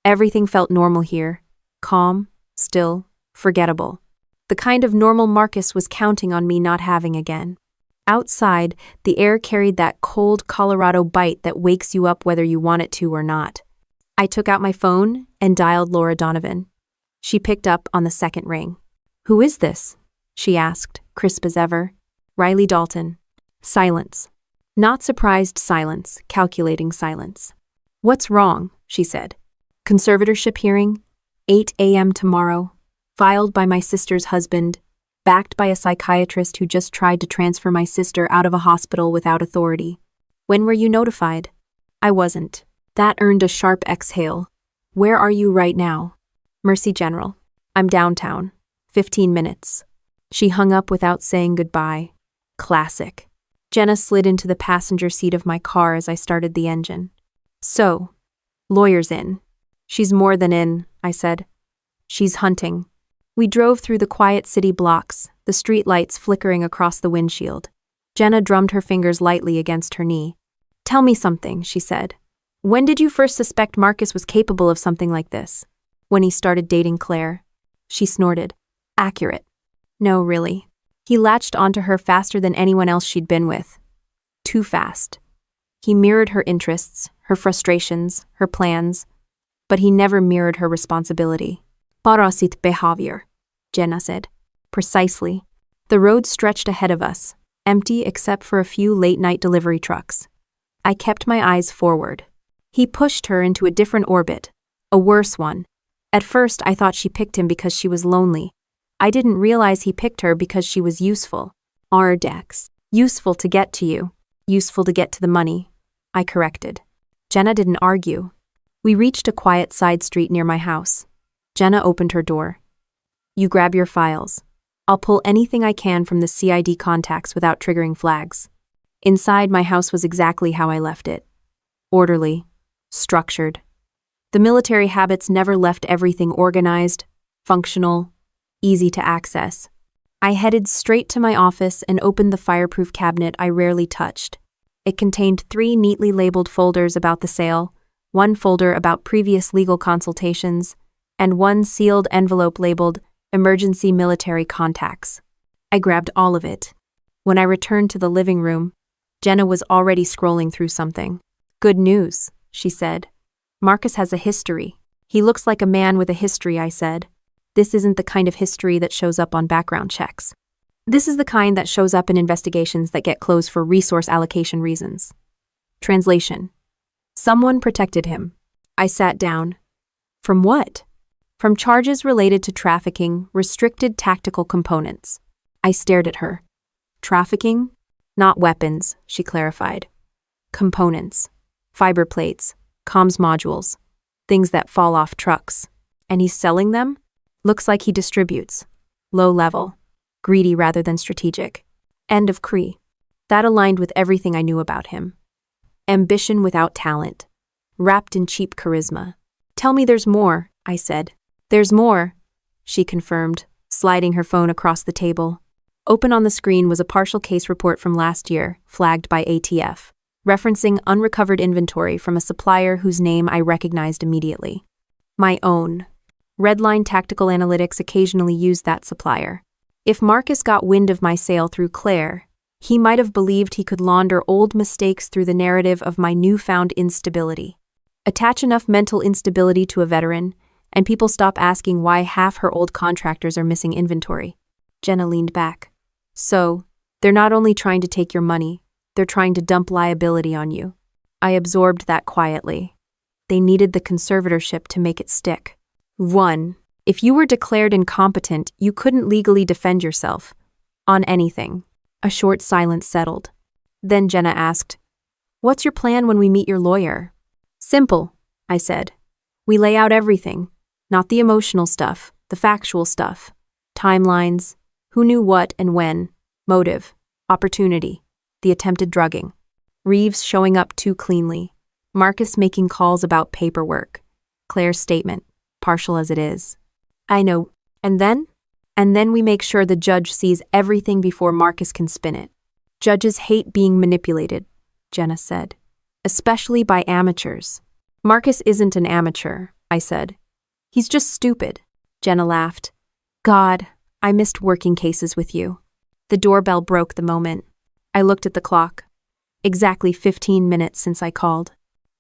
Everything felt normal here. Calm, still, forgettable. The kind of normal Marcus was counting on me not having again. Outside, the air carried that cold Colorado bite that wakes you up whether you want it to or not. I took out my phone and dialed Laura Donovan. She picked up on the second ring. Who is this? She asked, crisp as ever. Riley Dalton. Silence. Not surprised silence, calculating silence. What's wrong? She said. Conservatorship hearing, 8 a.m. tomorrow, filed by my sister's husband, backed by a psychiatrist who just tried to transfer my sister out of a hospital without authority. When were you notified? I wasn't. That earned a sharp exhale. Where are you right now? Mercy General. I'm downtown. 15 minutes. She hung up without saying goodbye. Classic. Jenna slid into the passenger seat of my car as I started the engine. So, lawyer's in. She's more than in, I said. She's hunting. We drove through the quiet city blocks, the street lights flickering across the windshield. Jenna drummed her fingers lightly against her knee. Tell me something, she said. When did you first suspect Marcus was capable of something like this? When he started dating Claire. She snorted. Accurate. No, really. He latched onto her faster than anyone else she'd been with. Too fast. He mirrored her interests, her frustrations, her plans, but he never mirrored her responsibility. Parasit behavior, Jenna said. Precisely. The road stretched ahead of us, empty except for a few late-night delivery trucks. I kept my eyes forward. He pushed her into a different orbit, a worse one. At first, I thought she picked him because she was lonely. I didn't realize he picked her because she was useful. Dex. Useful to get to you. Useful to get to the money. I corrected. Jenna didn't argue. We reached a quiet side street near my house. Jenna opened her door. You grab your files. I'll pull anything I can from the CID contacts without triggering flags. Inside, my house was exactly how I left it. Orderly. Structured. The military habits never left everything organized, functional, easy to access. I headed straight to my office and opened the fireproof cabinet I rarely touched. It contained 3 neatly labeled folders about the sale, 1 folder about previous legal consultations, and 1 sealed envelope labeled Emergency Military Contacts. I grabbed all of it. When I returned to the living room, Jenna was already scrolling through something. Good news, she said. Marcus has a history. He looks like a man with a history, I said. This isn't the kind of history that shows up on background checks. This is the kind that shows up in investigations that get closed for resource allocation reasons. Translation. Someone protected him. I sat down. From what? From charges related to trafficking restricted tactical components. I stared at her. Trafficking? Not weapons, she clarified. Components. Fiber plates, comms modules, things that fall off trucks. And he's selling them? Looks like he distributes. Low level. Greedy rather than strategic. End of Cree. That aligned with everything I knew about him. Ambition without talent. Wrapped in cheap charisma. Tell me there's more, I said. There's more, she confirmed, sliding her phone across the table. Open on the screen was a partial case report from last year, flagged by ATF, referencing unrecovered inventory from a supplier whose name I recognized immediately. My own. Redline Tactical Analytics occasionally used that supplier. If Marcus got wind of my sale through Claire, he might have believed he could launder old mistakes through the narrative of my newfound instability. Attach enough mental instability to a veteran, and people stop asking why half her old contractors are missing inventory. Jenna leaned back. So, they're not only trying to take your money, they're trying to dump liability on you. I absorbed that quietly. They needed the conservatorship to make it stick. 1. If you were declared incompetent, you couldn't legally defend yourself. On anything. A short silence settled. Then Jenna asked, What's your plan when we meet your lawyer? Simple, I said. We lay out everything. Not the emotional stuff, the factual stuff. Timelines, who knew what and when, motive, opportunity, the attempted drugging. Reeves showing up too cleanly. Marcus making calls about paperwork. Claire's statement, partial as it is. I know. And then? And then we make sure the judge sees everything before Marcus can spin it. Judges hate being manipulated, Jenna said. Especially by amateurs. Marcus isn't an amateur, I said. He's just stupid. Jenna laughed. God, I missed working cases with you. The doorbell broke the moment. I looked at the clock. Exactly 15 minutes since I called.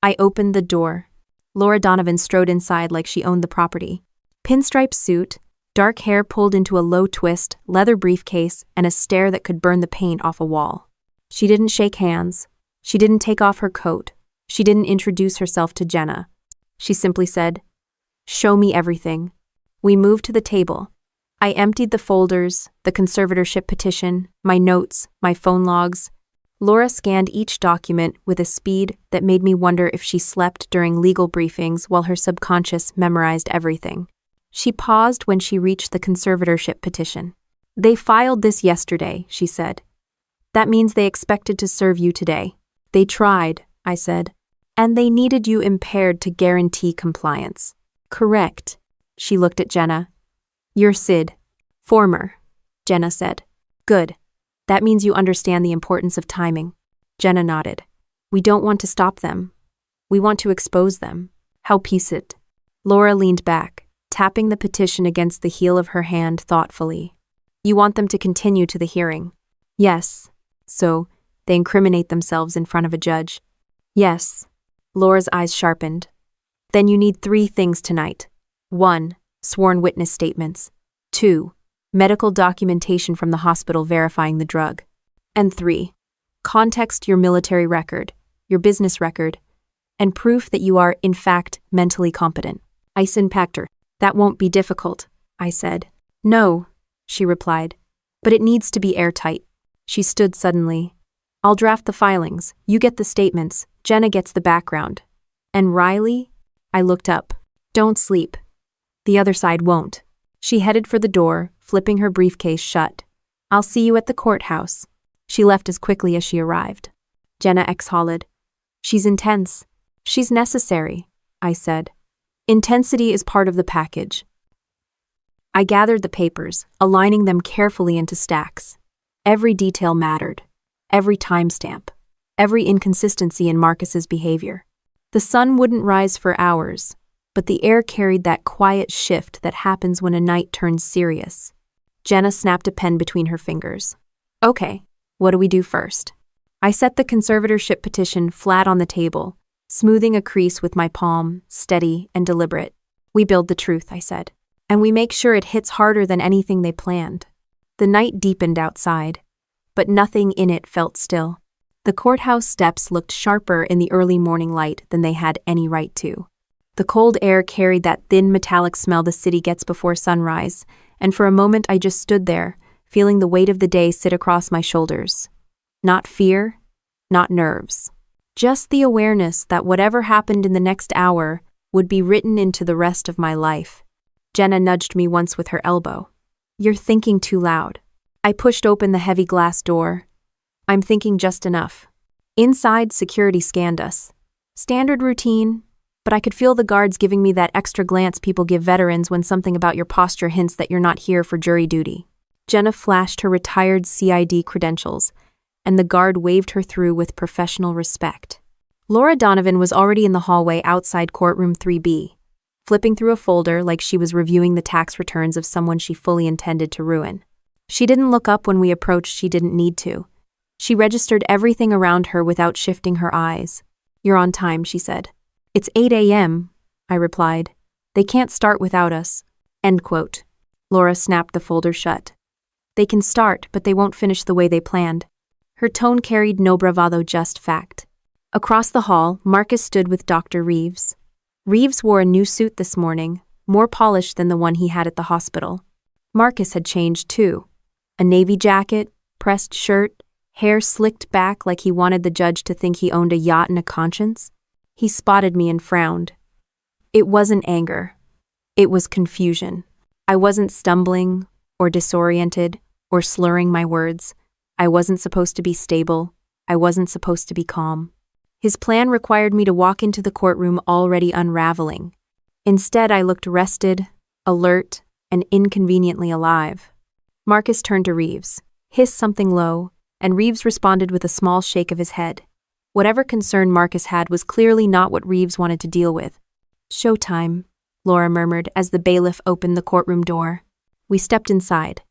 I opened the door. Laura Donovan strode inside like she owned the property. Pinstripe suit, dark hair pulled into a low twist, leather briefcase, and a stare that could burn the paint off a wall. She didn't shake hands. She didn't take off her coat. She didn't introduce herself to Jenna. She simply said, Show me everything. We moved to the table. I emptied the folders, the conservatorship petition, my notes, my phone logs. Laura scanned each document with a speed that made me wonder if she slept during legal briefings while her subconscious memorized everything. She paused when she reached the conservatorship petition. They filed this yesterday, she said. That means they expected to serve you today. They tried, I said. And they needed you impaired to guarantee compliance. Correct. She looked at Jenna. You're Sid. Former, Jenna said. Good. That means you understand the importance of timing. Jenna nodded. We don't want to stop them. We want to expose them. How piece it. Laura leaned back, tapping the petition against the heel of her hand thoughtfully. You want them to continue to the hearing? Yes. So, they incriminate themselves in front of a judge? Yes. Laura's eyes sharpened. Then you need 3 things tonight. 1. Sworn witness statements. 2. medical documentation from the hospital verifying the drug. And 3. Context your military record, your business record, and proof that you are, in fact, mentally competent. Eisenpachter. That won't be difficult, I said. No, she replied. But it needs to be airtight. She stood suddenly. I'll draft the filings, you get the statements, Jenna gets the background. And Riley? I looked up. Don't sleep. The other side won't. She headed for the door, flipping her briefcase shut. I'll see you at the courthouse. She left as quickly as she arrived. Jenna exhaled. She's intense. She's necessary, I said. Intensity is part of the package. I gathered the papers, aligning them carefully into stacks. Every detail mattered. Every timestamp. Every inconsistency in Marcus's behavior. The sun wouldn't rise for hours, but the air carried that quiet shift that happens when a night turns serious. Jenna snapped a pen between her fingers. Okay, what do we do first? I set the conservatorship petition flat on the table, smoothing a crease with my palm, steady and deliberate. We build the truth, I said. And we make sure it hits harder than anything they planned. The night deepened outside, but nothing in it felt still. The courthouse steps looked sharper in the early morning light than they had any right to. The cold air carried that thin metallic smell the city gets before sunrise, and for a moment I just stood there, feeling the weight of the day sit across my shoulders. Not fear, not nerves. Just the awareness that whatever happened in the next hour would be written into the rest of my life. Jenna nudged me once with her elbow. You're thinking too loud. I pushed open the heavy glass door. I'm thinking just enough. Inside, security scanned us. Standard routine, but I could feel the guards giving me that extra glance people give veterans when something about your posture hints that you're not here for jury duty. Jenna flashed her retired CID credentials, and the guard waved her through with professional respect. Laura Donovan was already in the hallway outside courtroom 3B, flipping through a folder like she was reviewing the tax returns of someone she fully intended to ruin. She didn't look up when we approached. She didn't need to. She registered everything around her without shifting her eyes. You're on time, she said. It's 8 a.m., I replied. They can't start without us. End quote. Laura snapped the folder shut. They can start, but they won't finish the way they planned. Her tone carried no bravado, just fact. Across the hall, Marcus stood with Dr. Reeves. Reeves wore a new suit this morning, more polished than the one he had at the hospital. Marcus had changed too. A navy jacket, pressed shirt, hair slicked back like he wanted the judge to think he owned a yacht and a conscience. He spotted me and frowned. It wasn't anger. It was confusion. I wasn't stumbling, or disoriented, or slurring my words. I wasn't supposed to be stable. I wasn't supposed to be calm. His plan required me to walk into the courtroom already unraveling. Instead, I looked rested, alert, and inconveniently alive. Marcus turned to Reeves, hissed something low, and Reeves responded with a small shake of his head. Whatever concern Marcus had was clearly not what Reeves wanted to deal with. Showtime, Laura murmured as the bailiff opened the courtroom door. We stepped inside.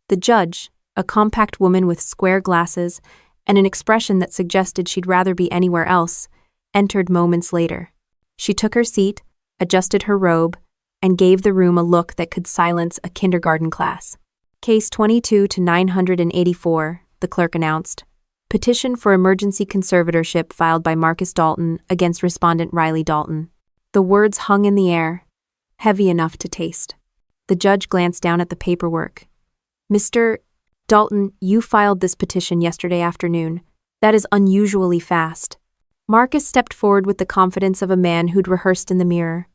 The judge, a compact woman with square glasses and an expression that suggested she'd rather be anywhere else, entered moments later. She took her seat, adjusted her robe, and gave the room a look that could silence a kindergarten class. Case 22-984, the clerk announced. Petition for emergency conservatorship filed by Marcus Dalton against respondent Riley Dalton. The words hung in the air, heavy enough to taste. The judge glanced down at the paperwork. Mr. Dalton, you filed this petition yesterday afternoon. That is unusually fast. Marcus stepped forward with the confidence of a man who'd rehearsed in the mirror.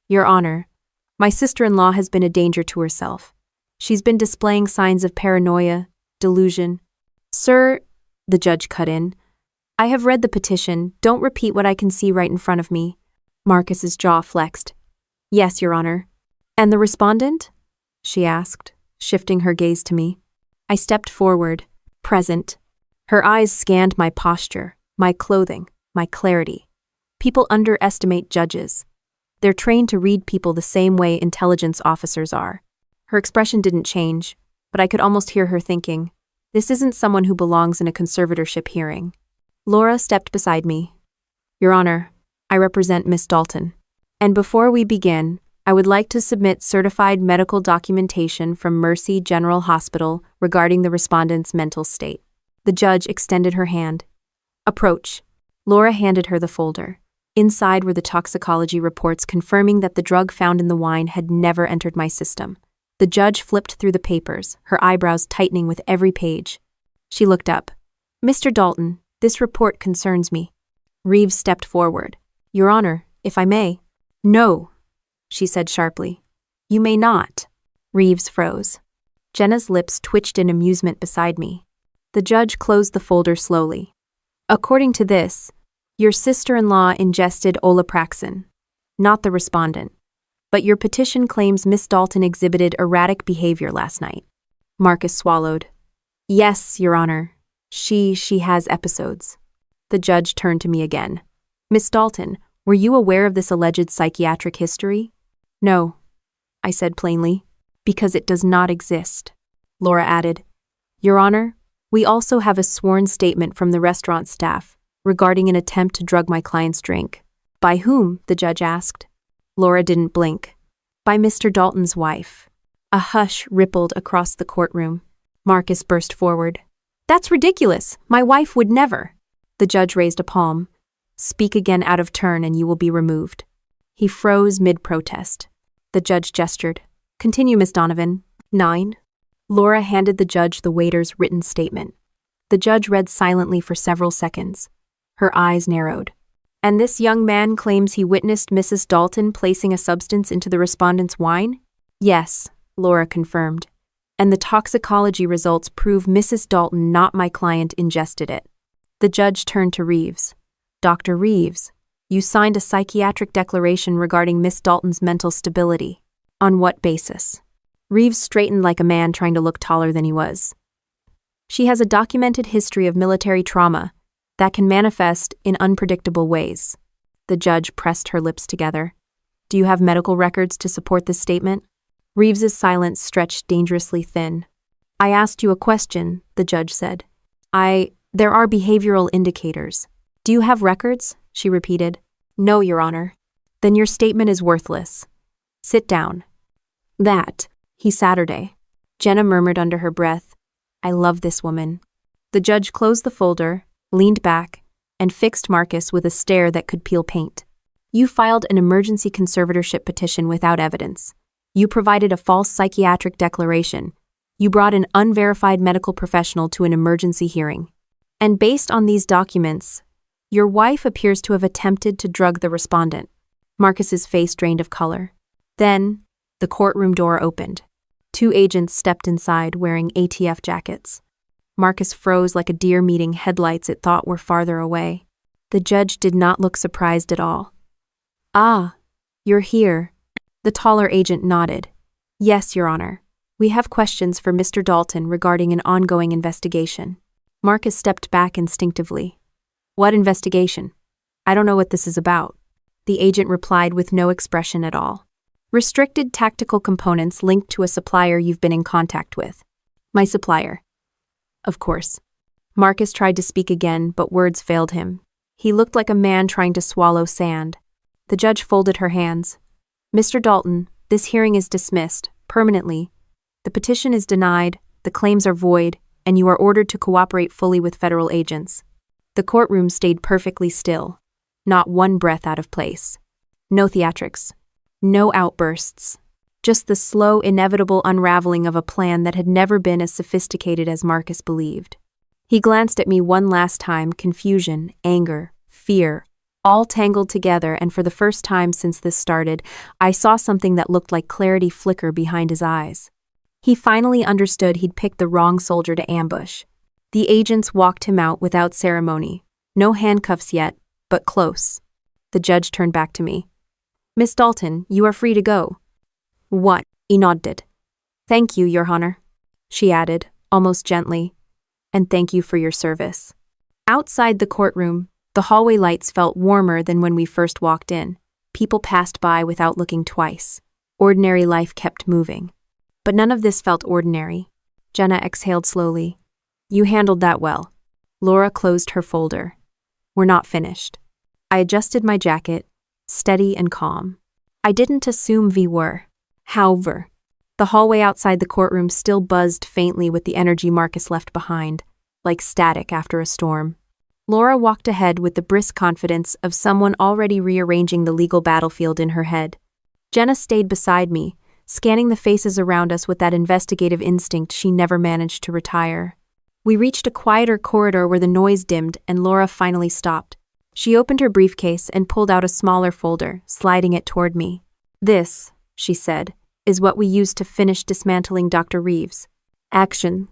Your Honor, my sister-in-law has been a danger to herself. She's been displaying signs of paranoia, delusion. Sir, the judge cut in, I have read the petition. Don't repeat what I can see right in front of me. Marcus's jaw flexed. Yes, Your Honor. And the respondent? She asked, shifting her gaze to me. I stepped forward, present. Her eyes scanned my posture, my clothing, my clarity. People underestimate judges. They're trained to read people the same way intelligence officers are. Her expression didn't change, but I could almost hear her thinking, this isn't someone who belongs in a conservatorship hearing. Laura stepped beside me. Your Honor, I represent Miss Dalton. And before we begin, I would like to submit certified medical documentation from Mercy General Hospital regarding the respondent's mental state. The judge extended her hand. Approach. Laura handed her the folder. Inside were the toxicology reports confirming that the drug found in the wine had never entered my system. The judge flipped through the papers, her eyebrows tightening with every page. She looked up. Mr. Dalton, this report concerns me. Reeves stepped forward. Your Honor, if I may. No, she said sharply. You may not. Reeves froze. Jenna's lips twitched in amusement beside me. The judge closed the folder slowly. According to this, your sister-in-law ingested Olapraxin, not the respondent. But your petition claims Miss Dalton exhibited erratic behavior last night. Marcus swallowed. Yes, Your Honor. She has episodes. The judge turned to me again. Miss Dalton, were you aware of this alleged psychiatric history? No, I said plainly, because it does not exist. Laura added, Your Honor, we also have a sworn statement from the restaurant staff regarding an attempt to drug my client's drink. By whom? The judge asked. Laura didn't blink. By Mr. Dalton's wife. A hush rippled across the courtroom. Marcus burst forward. That's ridiculous. My wife would never. The judge raised a palm. Speak again out of turn and you will be removed. He froze mid-protest. The judge gestured. Continue, Miss Donovan. 9. Laura handed the judge the waiter's written statement. The judge read silently for several seconds. Her eyes narrowed. And this young man claims he witnessed Mrs. Dalton placing a substance into the respondent's wine? Yes, Laura confirmed. And the toxicology results prove Mrs. Dalton, not my client, ingested it. The judge turned to Reeves. Dr. Reeves, you signed a psychiatric declaration regarding Miss Dalton's mental stability. On what basis? Reeves straightened like a man trying to look taller than he was. She has a documented history of military trauma that can manifest in unpredictable ways. The judge pressed her lips together. Do you have medical records to support this statement? Reeves's silence stretched dangerously thin. I asked you a question, the judge said. There are behavioral indicators. Do you have records? She repeated. No, Your Honor. Then your statement is worthless. Sit down. That, Saturday. Jenna murmured under her breath. I love this woman. The judge closed the folder, leaned back, and fixed Marcus with a stare that could peel paint. You filed an emergency conservatorship petition without evidence. You provided a false psychiatric declaration. You brought an unverified medical professional to an emergency hearing. And based on these documents, your wife appears to have attempted to drug the respondent. Marcus's face drained of color. Then, the courtroom door opened. 2 agents stepped inside wearing ATF jackets. Marcus froze like a deer meeting headlights it thought were farther away. The judge did not look surprised at all. Ah, you're here. The taller agent nodded. Yes, Your Honor. We have questions for Mr. Dalton regarding an ongoing investigation. Marcus stepped back instinctively. What investigation? I don't know what this is about. The agent replied with no expression at all. Restricted tactical components linked to a supplier you've been in contact with. My supplier. Of course. Marcus tried to speak again, but words failed him. He looked like a man trying to swallow sand. The judge folded her hands. Mr. Dalton, this hearing is dismissed, permanently. The petition is denied, the claims are void, and you are ordered to cooperate fully with federal agents. The courtroom stayed perfectly still, not one breath out of place. No theatrics. No outbursts. Just the slow, inevitable unraveling of a plan that had never been as sophisticated as Marcus believed. He glanced at me one last time, confusion, anger, fear, all tangled together, and for the first time since this started, I saw something that looked like clarity flicker behind his eyes. He finally understood he'd picked the wrong soldier to ambush. The agents walked him out without ceremony. No handcuffs yet, but close. The judge turned back to me. Miss Dalton, you are free to go. What? He nodded. Thank you, Your Honor, she added, almost gently. And thank you for your service. Outside the courtroom, the hallway lights felt warmer than when we first walked in. People passed by without looking twice. Ordinary life kept moving. But none of this felt ordinary. Jenna exhaled slowly. You handled that well. Laura closed her folder. We're not finished. I adjusted my jacket, steady and calm. I didn't assume we were. However, the hallway outside the courtroom still buzzed faintly with the energy Marcus left behind, like static after a storm. Laura walked ahead with the brisk confidence of someone already rearranging the legal battlefield in her head. Jenna stayed beside me, scanning the faces around us with that investigative instinct she never managed to retire. We reached a quieter corridor where the noise dimmed and Laura finally stopped. She opened her briefcase and pulled out a smaller folder, sliding it toward me. "This," she said, "is what we used to finish dismantling Dr. Reeves. Action."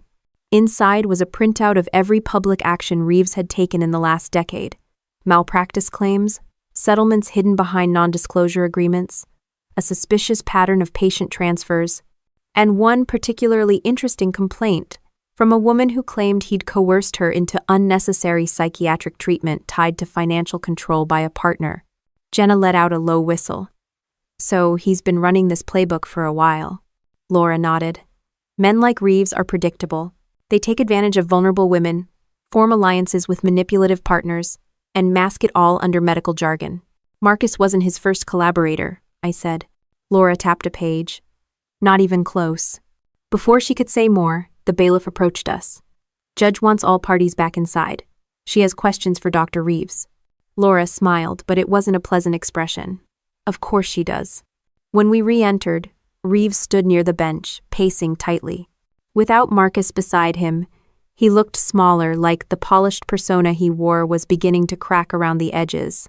Inside was a printout of every public action Reeves had taken in the last decade. Malpractice claims, settlements hidden behind non-disclosure agreements, a suspicious pattern of patient transfers, and one particularly interesting complaint from a woman who claimed he'd coerced her into unnecessary psychiatric treatment tied to financial control by a partner. Jenna let out a low whistle. "So he's been running this playbook for a while." Laura nodded. "Men like Reeves are predictable. They take advantage of vulnerable women, form alliances with manipulative partners, and mask it all under medical jargon. Marcus wasn't his first collaborator," I said. Laura tapped a page. "Not even close." Before she could say more, the bailiff approached us. "Judge wants all parties back inside. She has questions for Dr. Reeves." Laura smiled, but it wasn't a pleasant expression. "Of course she does." When we re-entered, Reeves stood near the bench, pacing tightly. Without Marcus beside him, he looked smaller, like the polished persona he wore was beginning to crack around the edges.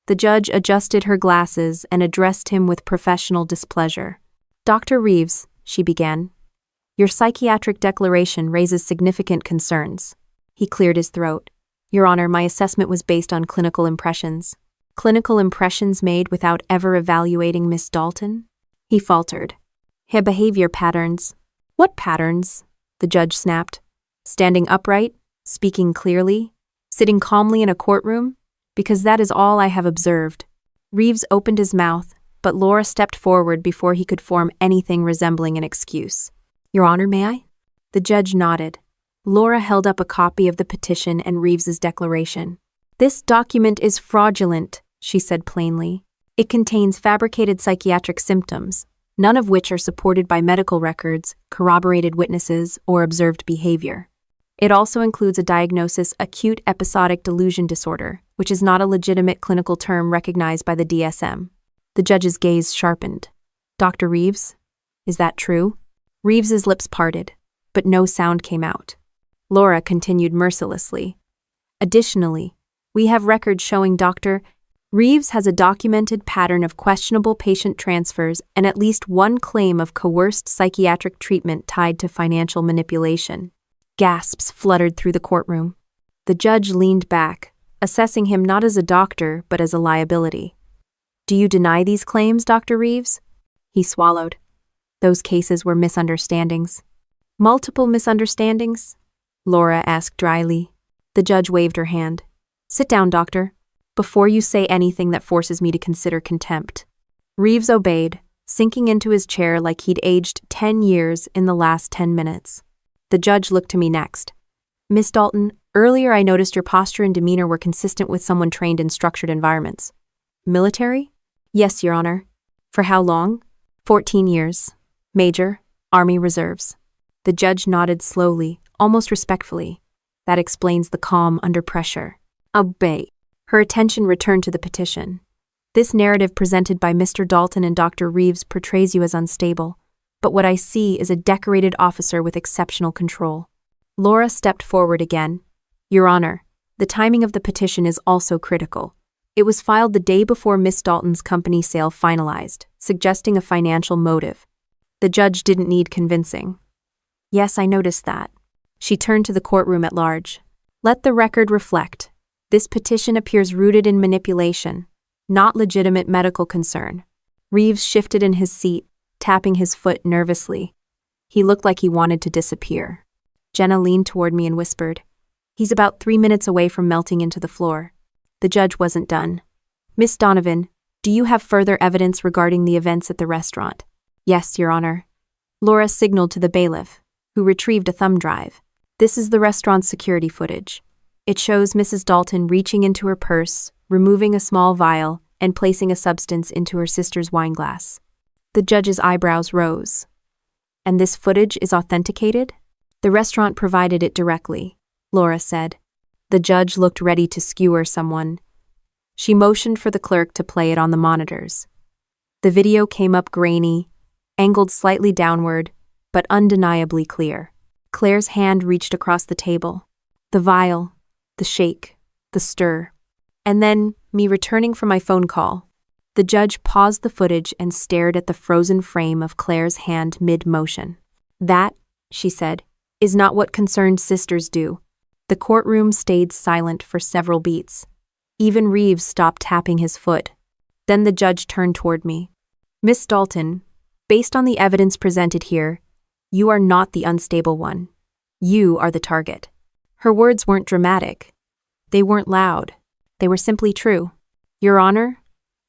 The judge adjusted her glasses and addressed him with professional displeasure. "Dr. Reeves," she began, "your psychiatric declaration raises significant concerns." He cleared his throat. "Your Honor, my assessment was based on clinical impressions." "Clinical impressions made without ever evaluating Miss Dalton?" He faltered. "Her behavior patterns." "What patterns?" the judge snapped. "Standing upright, speaking clearly, sitting calmly in a courtroom? Because that is all I have observed." Reeves opened his mouth, but Laura stepped forward before he could form anything resembling an excuse. "Your Honor, may I?" The judge nodded. Laura held up a copy of the petition and Reeves's declaration. "This document is fraudulent," she said plainly. "It contains fabricated psychiatric symptoms, none of which are supported by medical records, corroborated witnesses, or observed behavior. It also includes a diagnosis, acute episodic delusion disorder, which is not a legitimate clinical term recognized by the DSM. The judge's gaze sharpened. "Dr. Reeves, is that true?" Reeves's lips parted, but no sound came out. Laura continued mercilessly. "Additionally, we have records showing Dr. Reeves has a documented pattern of questionable patient transfers and at least one claim of coerced psychiatric treatment tied to financial manipulation." Gasps fluttered through the courtroom. The judge leaned back, assessing him not as a doctor but as a liability. "Do you deny these claims, Dr. Reeves?" He swallowed. "Those cases were misunderstandings." "Multiple misunderstandings?" Laura asked dryly. The judge waved her hand. "Sit down, doctor, before you say anything that forces me to consider contempt." Reeves obeyed, sinking into his chair like he'd aged 10 years in the last 10 minutes. The judge looked to me next. "Miss Dalton, earlier I noticed your posture and demeanor were consistent with someone trained in structured environments." "Military?" "Yes, Your Honor." "For how long?" 14 years. Major, Army Reserves." The judge nodded slowly, almost respectfully. "That explains the calm under pressure." "Obey." Her attention returned to the petition. "This narrative presented by Mr. Dalton and Dr. Reeves portrays you as unstable, but what I see is a decorated officer with exceptional control." Laura stepped forward again. "Your Honor, the timing of the petition is also critical. It was filed the day before Miss Dalton's company sale finalized, suggesting a financial motive." The judge didn't need convincing. "Yes, I noticed that." She turned to the courtroom at large. "Let the record reflect. This petition appears rooted in manipulation, not legitimate medical concern." Reeves shifted in his seat, tapping his foot nervously. He looked like he wanted to disappear. Jenna leaned toward me and whispered, "He's about 3 minutes away from melting into the floor." The judge wasn't done. "Miss Donovan, do you have further evidence regarding the events at the restaurant?" "Yes, Your Honor." Laura signaled to the bailiff, who retrieved a thumb drive. "This is the restaurant's security footage. It shows Mrs. Dalton reaching into her purse, removing a small vial, and placing a substance into her sister's wineglass. The judge's eyebrows rose. And this footage is authenticated? The restaurant provided it directly, Laura said. The judge looked ready to skewer someone. She motioned for the clerk to play it on the monitors. The video came up grainy, angled slightly downward, but undeniably clear. Claire's hand reached across the table. The vial, the shake, the stir. And then, me returning from my phone call. The judge paused the footage and stared at the frozen frame of Claire's hand mid-motion. That, she said, is not what concerned sisters do. The courtroom stayed silent for several beats. Even Reeves stopped tapping his foot. Then the judge turned toward me. Miss Dalton, based on the evidence presented here, you are not the unstable one. You are the target. Her words weren't dramatic. They weren't loud. They were simply true. Your Honor,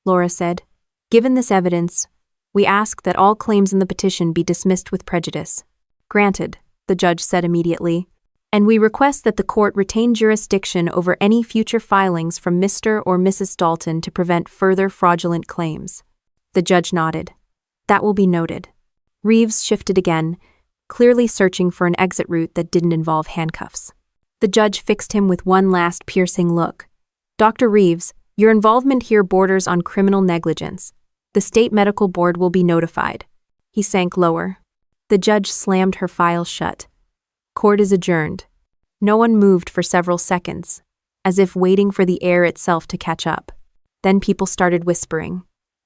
Laura said, given this evidence, we ask that all claims in the petition be dismissed with prejudice. Granted, the judge said immediately, and we request that the court retain jurisdiction over any future filings from Mr. or Mrs. Dalton to prevent further fraudulent claims. The judge nodded. That will be noted. Reeves shifted again, clearly searching for an exit route that didn't involve handcuffs. The judge fixed him with one last piercing look. Dr. Reeves, your involvement here borders on criminal negligence. The state medical board will be notified. He sank lower. The judge slammed her file shut. Court is adjourned. No one moved for several seconds, as if waiting for the air itself to catch up. Then people started whispering.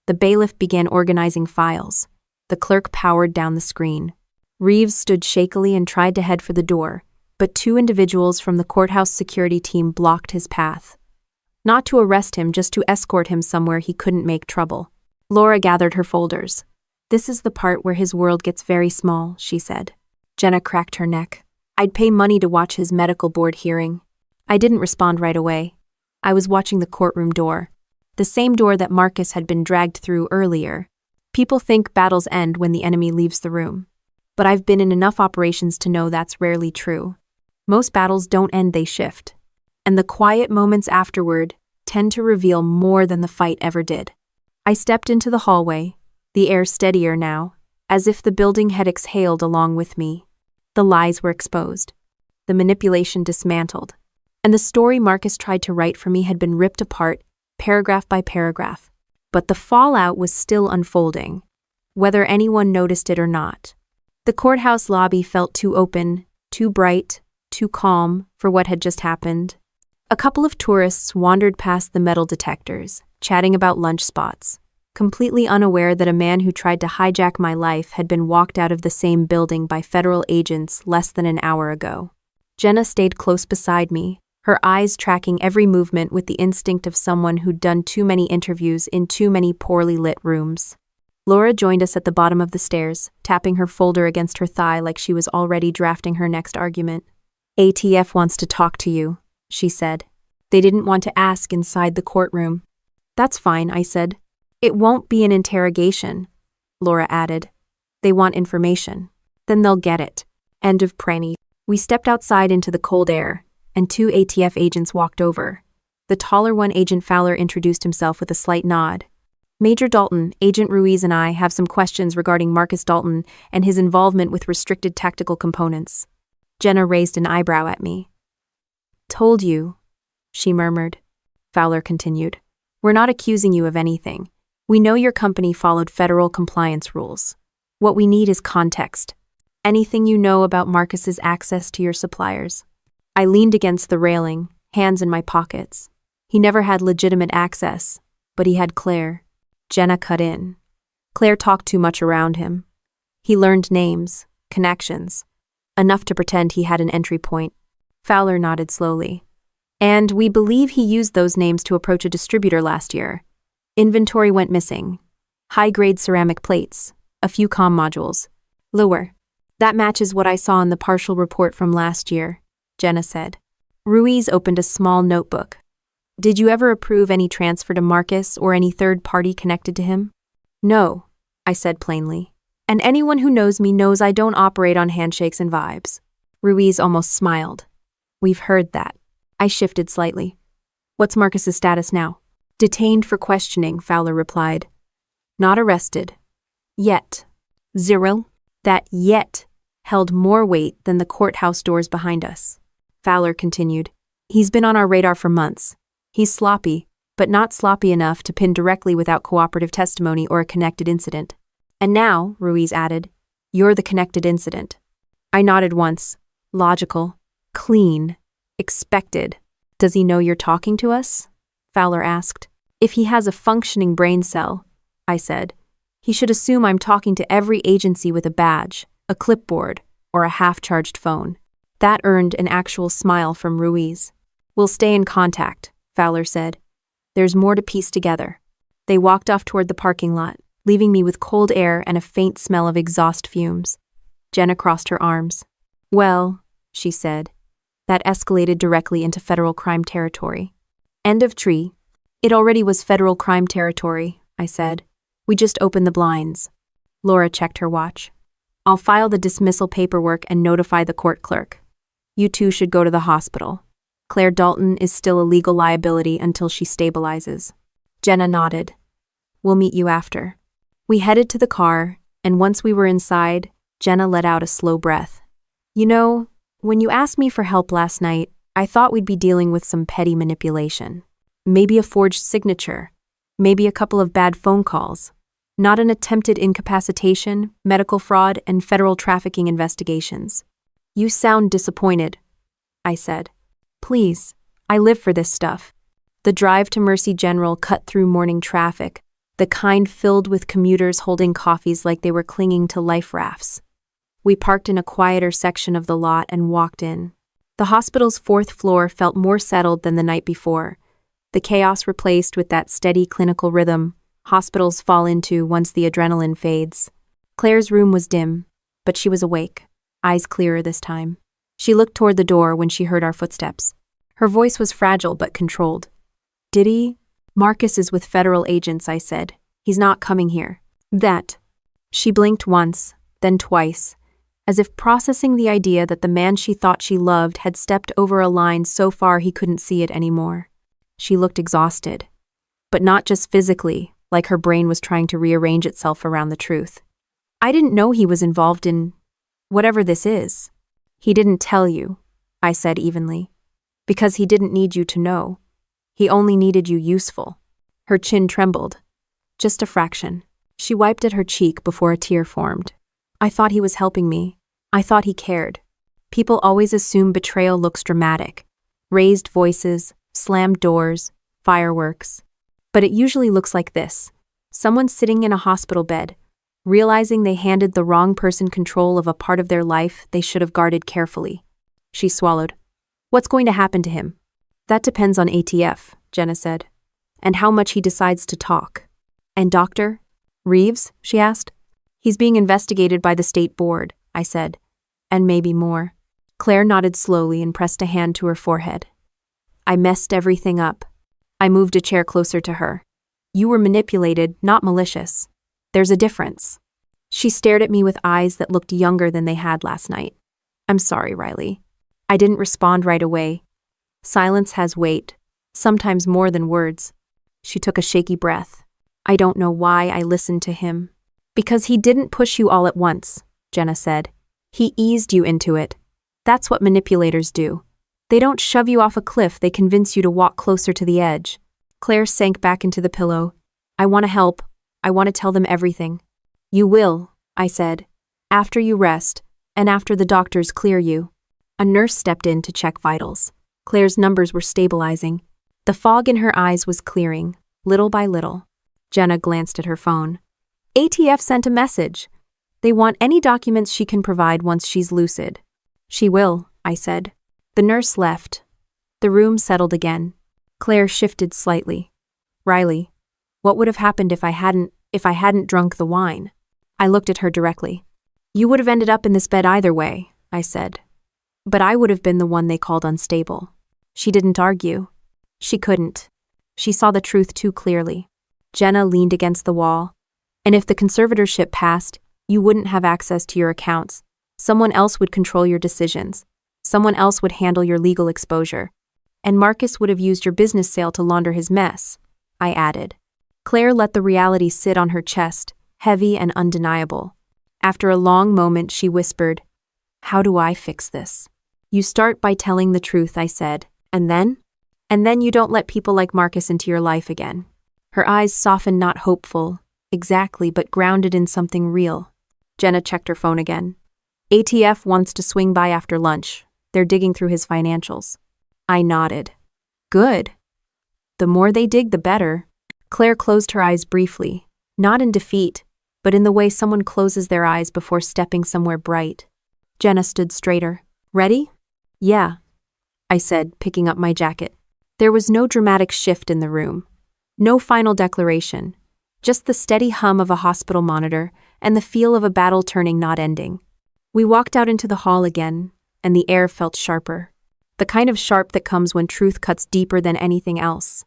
The bailiff began organizing files. The clerk powered down the screen. Reeves stood shakily and tried to head for the door, but two individuals from the courthouse security team blocked his path. Not to arrest him, just to escort him somewhere he couldn't make trouble. Laura gathered her folders. This is the part where his world gets very small, she said. Jenna cracked her neck. I'd pay money to watch his medical board hearing. I didn't respond right away. I was watching the courtroom door. The same door that Marcus had been dragged through earlier. People think battles end when the enemy leaves the room. But I've been in enough operations to know that's rarely true. Most battles don't end, they shift. And the quiet moments afterward tend to reveal more than the fight ever did. I stepped into the hallway, the air steadier now, as if the building had exhaled along with me. The lies were exposed. The manipulation dismantled. And the story Marcus tried to write for me had been ripped apart, paragraph by paragraph. But the fallout was still unfolding, whether anyone noticed it or not. The courthouse lobby felt too open, too bright, too calm for what had just happened. A couple of tourists wandered past the metal detectors, chatting about lunch spots, completely unaware that a man who tried to hijack my life had been walked out of the same building by federal agents less than an hour ago. Jenna stayed close beside me, her eyes tracking every movement with the instinct of someone who'd done too many interviews in too many poorly lit rooms. Laura joined us at the bottom of the stairs, tapping her folder against her thigh like she was already drafting her next argument. ATF wants to talk to you, she said. They didn't want to ask inside the courtroom. That's fine, I said. It won't be an interrogation, Laura added. They want information. Then they'll get it. End of pranny. We stepped outside into the cold air, and two ATF agents walked over. The taller one, Agent Fowler, introduced himself with a slight nod. Major Dalton, Agent Ruiz and I have some questions regarding Marcus Dalton and his involvement with restricted tactical components. Jenna raised an eyebrow at me. Told you, she murmured. Fowler continued. We're not accusing you of anything. We know your company followed federal compliance rules. What we need is context. Anything you know about Marcus's access to your suppliers. I leaned against the railing, hands in my pockets. He never had legitimate access, but he had Claire. Jenna cut in. Claire talked too much around him. He learned names, connections, enough to pretend he had an entry point. Fowler nodded slowly. And we believe he used those names to approach a distributor last year. Inventory went missing. High-grade ceramic plates, a few comm modules. Lower. That matches what I saw in the partial report from last year, Jenna said. Ruiz opened a small notebook. Did you ever approve any transfer to Marcus or any third party connected to him? No, I said plainly. And anyone who knows me knows I don't operate on handshakes and vibes. Ruiz almost smiled. We've heard that. I shifted slightly. What's Marcus's status now? Detained for questioning, Fowler replied. Not arrested. Yet. Zero. That yet held more weight than the courthouse doors behind us. Fowler continued. He's been on our radar for months. He's sloppy, but not sloppy enough to pin directly without cooperative testimony or a connected incident. And now, Ruiz added, you're the connected incident. I nodded once. Logical. Clean. Expected. Does he know you're talking to us? Fowler asked. If he has a functioning brain cell, I said, he should assume I'm talking to every agency with a badge, a clipboard, or a half-charged phone. That earned an actual smile from Ruiz. We'll stay in contact, Fowler said. There's more to piece together. They walked off toward the parking lot, leaving me with cold air and a faint smell of exhaust fumes. Jenna crossed her arms. Well, she said, that escalated directly into federal crime territory. End of tree. It already was federal crime territory, I said. We just opened the blinds. Laura checked her watch. I'll file the dismissal paperwork and notify the court clerk. You two should go to the hospital. Claire Dalton is still a legal liability until she stabilizes. Jenna nodded. We'll meet you after. We headed to the car, and once we were inside, Jenna let out a slow breath. You know, when you asked me for help last night, I thought we'd be dealing with some petty manipulation. Maybe a forged signature. Maybe a couple of bad phone calls. Not an attempted incapacitation, medical fraud, and federal trafficking investigations. You sound disappointed, I said. Please, I live for this stuff. The drive to Mercy General cut through morning traffic, the kind filled with commuters holding coffees like they were clinging to life rafts. We parked in a quieter section of the lot and walked in. The hospital's fourth floor felt more settled than the night before, the chaos replaced with that steady clinical rhythm hospitals fall into once the adrenaline fades. Claire's room was dim, but she was awake, eyes clearer this time. She looked toward the door when she heard our footsteps. Her voice was fragile but controlled. Did he? Marcus is with federal agents, I said. He's not coming here. That. She blinked once, then twice, as if processing the idea that the man she thought she loved had stepped over a line so far he couldn't see it anymore. She looked exhausted. But not just physically, like her brain was trying to rearrange itself around the truth. I didn't know he was involved in whatever this is. He didn't tell you, I said evenly. Because he didn't need you to know. He only needed you useful. Her chin trembled. Just a fraction. She wiped at her cheek before a tear formed. I thought he was helping me. I thought he cared. People always assume betrayal looks dramatic. Raised voices, slammed doors, fireworks. But it usually looks like this. Someone sitting in a hospital bed, realizing they handed the wrong person control of a part of their life they should have guarded carefully. She swallowed. What's going to happen to him? That depends on ATF, Jenna said. And how much he decides to talk. And Dr. Reeves? She asked. He's being investigated by the state board, I said. And maybe more. Claire nodded slowly and pressed a hand to her forehead. I messed everything up. I moved a chair closer to her. You were manipulated, not malicious. There's a difference. She stared at me with eyes that looked younger than they had last night. I'm sorry, Riley. I didn't respond right away. Silence has weight, sometimes more than words. She took a shaky breath. I don't know why I listened to him. Because he didn't push you all at once, Jenna said. He eased you into it. That's what manipulators do. They don't shove you off a cliff, they convince you to walk closer to the edge. Claire sank back into the pillow. I want to help. I want to tell them everything. You will, I said. After you rest, and after the doctors clear you. A nurse stepped in to check vitals. Claire's numbers were stabilizing. The fog in her eyes was clearing, little by little. Jenna glanced at her phone. ATF sent a message. They want any documents she can provide once she's lucid. She will, I said. The nurse left. The room settled again. Claire shifted slightly. Riley, what would have happened if I hadn't drunk the wine? I looked at her directly. You would have ended up in this bed either way, I said. But I would have been the one they called unstable. She didn't argue. She couldn't. She saw the truth too clearly. Jenna leaned against the wall. And if the conservatorship passed, you wouldn't have access to your accounts. Someone else would control your decisions. Someone else would handle your legal exposure. And Marcus would have used your business sale to launder his mess. I added. Claire let the reality sit on her chest, heavy and undeniable. After a long moment, she whispered, "How do I fix this?" "You start by telling the truth," I said. "And then?" "And then you don't let people like Marcus into your life again." Her eyes softened, not hopeful, exactly, but grounded in something real. Jenna checked her phone again. "ATF wants to swing by after lunch. They're digging through his financials." I nodded. "Good. The more they dig, the better." Claire closed her eyes briefly, not in defeat, but in the way someone closes their eyes before stepping somewhere bright. Jenna stood straighter. "Ready?" "Yeah," I said, picking up my jacket. There was no dramatic shift in the room. No final declaration. Just the steady hum of a hospital monitor and the feel of a battle turning, not ending. We walked out into the hall again, and the air felt sharper. The kind of sharp that comes when truth cuts deeper than anything else.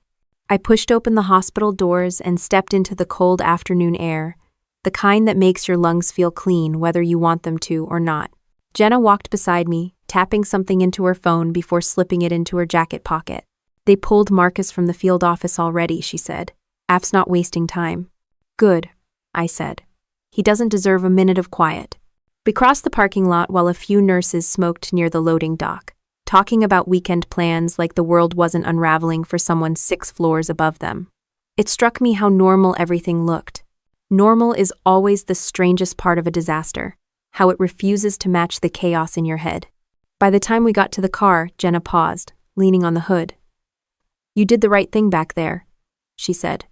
I pushed open the hospital doors and stepped into the cold afternoon air, the kind that makes your lungs feel clean whether you want them to or not. Jenna walked beside me, tapping something into her phone before slipping it into her jacket pocket. "They pulled Marcus from the field office already," she said. "Af's not wasting time." "Good," I said. "He doesn't deserve a minute of quiet." We crossed the parking lot while a few nurses smoked near the loading dock, talking about weekend plans like the world wasn't unraveling for someone 6 floors above them. It struck me how normal everything looked. Normal is always the strangest part of a disaster, how it refuses to match the chaos in your head. By the time we got to the car, Jenna paused, leaning on the hood. "You did the right thing back there," she said.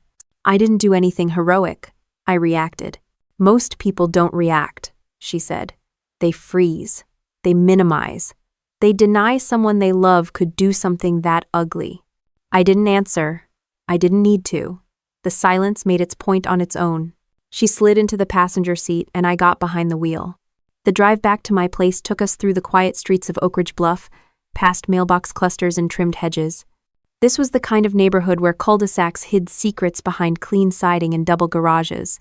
"I didn't do anything heroic," I reacted. "Most people don't react," she said. "They freeze. They minimize. They deny someone they love could do something that ugly." I didn't answer. I didn't need to. The silence made its point on its own. She slid into the passenger seat and I got behind the wheel. The drive back to my place took us through the quiet streets of Oak Ridge Bluff, past mailbox clusters and trimmed hedges. This was the kind of neighborhood where cul-de-sacs hid secrets behind clean siding and double garages.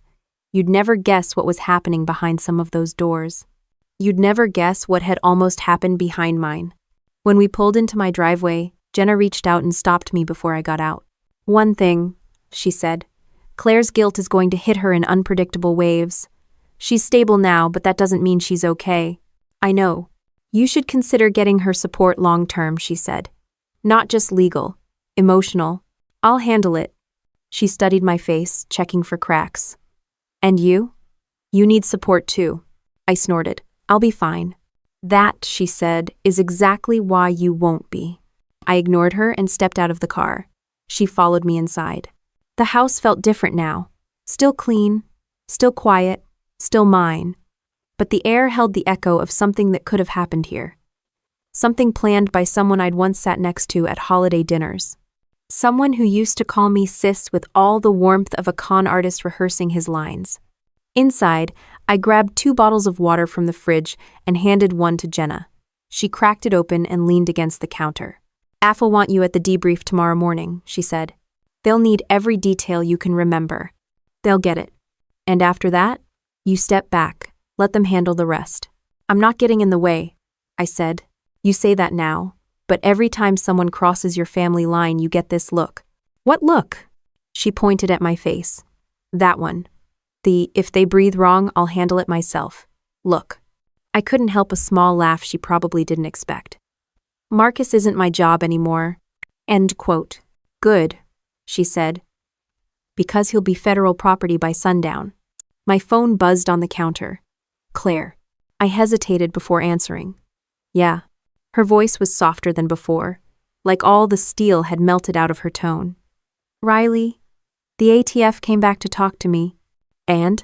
You'd never guess what was happening behind some of those doors. You'd never guess what had almost happened behind mine. When we pulled into my driveway, Jenna reached out and stopped me before I got out. "One thing," she said. "Claire's guilt is going to hit her in unpredictable waves. She's stable now, but that doesn't mean she's okay." "I know. You should consider getting her support long-term," she said. "Not just legal. Emotional. I'll handle it." She studied my face, checking for cracks. "And you? You need support too." I snorted. "I'll be fine." "That," she said, "is exactly why you won't be." I ignored her and stepped out of the car. She followed me inside. The house felt different now. Still clean, still quiet, still mine. But the air held the echo of something that could have happened here. Something planned by someone I'd once sat next to at holiday dinners. Someone who used to call me sis with all the warmth of a con artist rehearsing his lines. Inside, I grabbed 2 bottles of water from the fridge and handed one to Jenna. She cracked it open and leaned against the counter. "AF'll want you at the debrief tomorrow morning," she said. "They'll need every detail you can remember. They'll get it. And after that, you step back, let them handle the rest." "I'm not getting in the way," I said. "You say that now, but every time someone crosses your family line, you get this look." "What look?" She pointed at my face. "That one. The, if they breathe wrong, I'll handle it myself. Look." I couldn't help a small laugh she probably didn't expect. "Marcus isn't my job anymore." End quote. "Good," she said. "Because he'll be federal property by sundown." My phone buzzed on the counter. "Claire." I hesitated before answering. "Yeah." Her voice was softer than before, like all the steel had melted out of her tone. "Riley, the ATF came back to talk to me." "And?"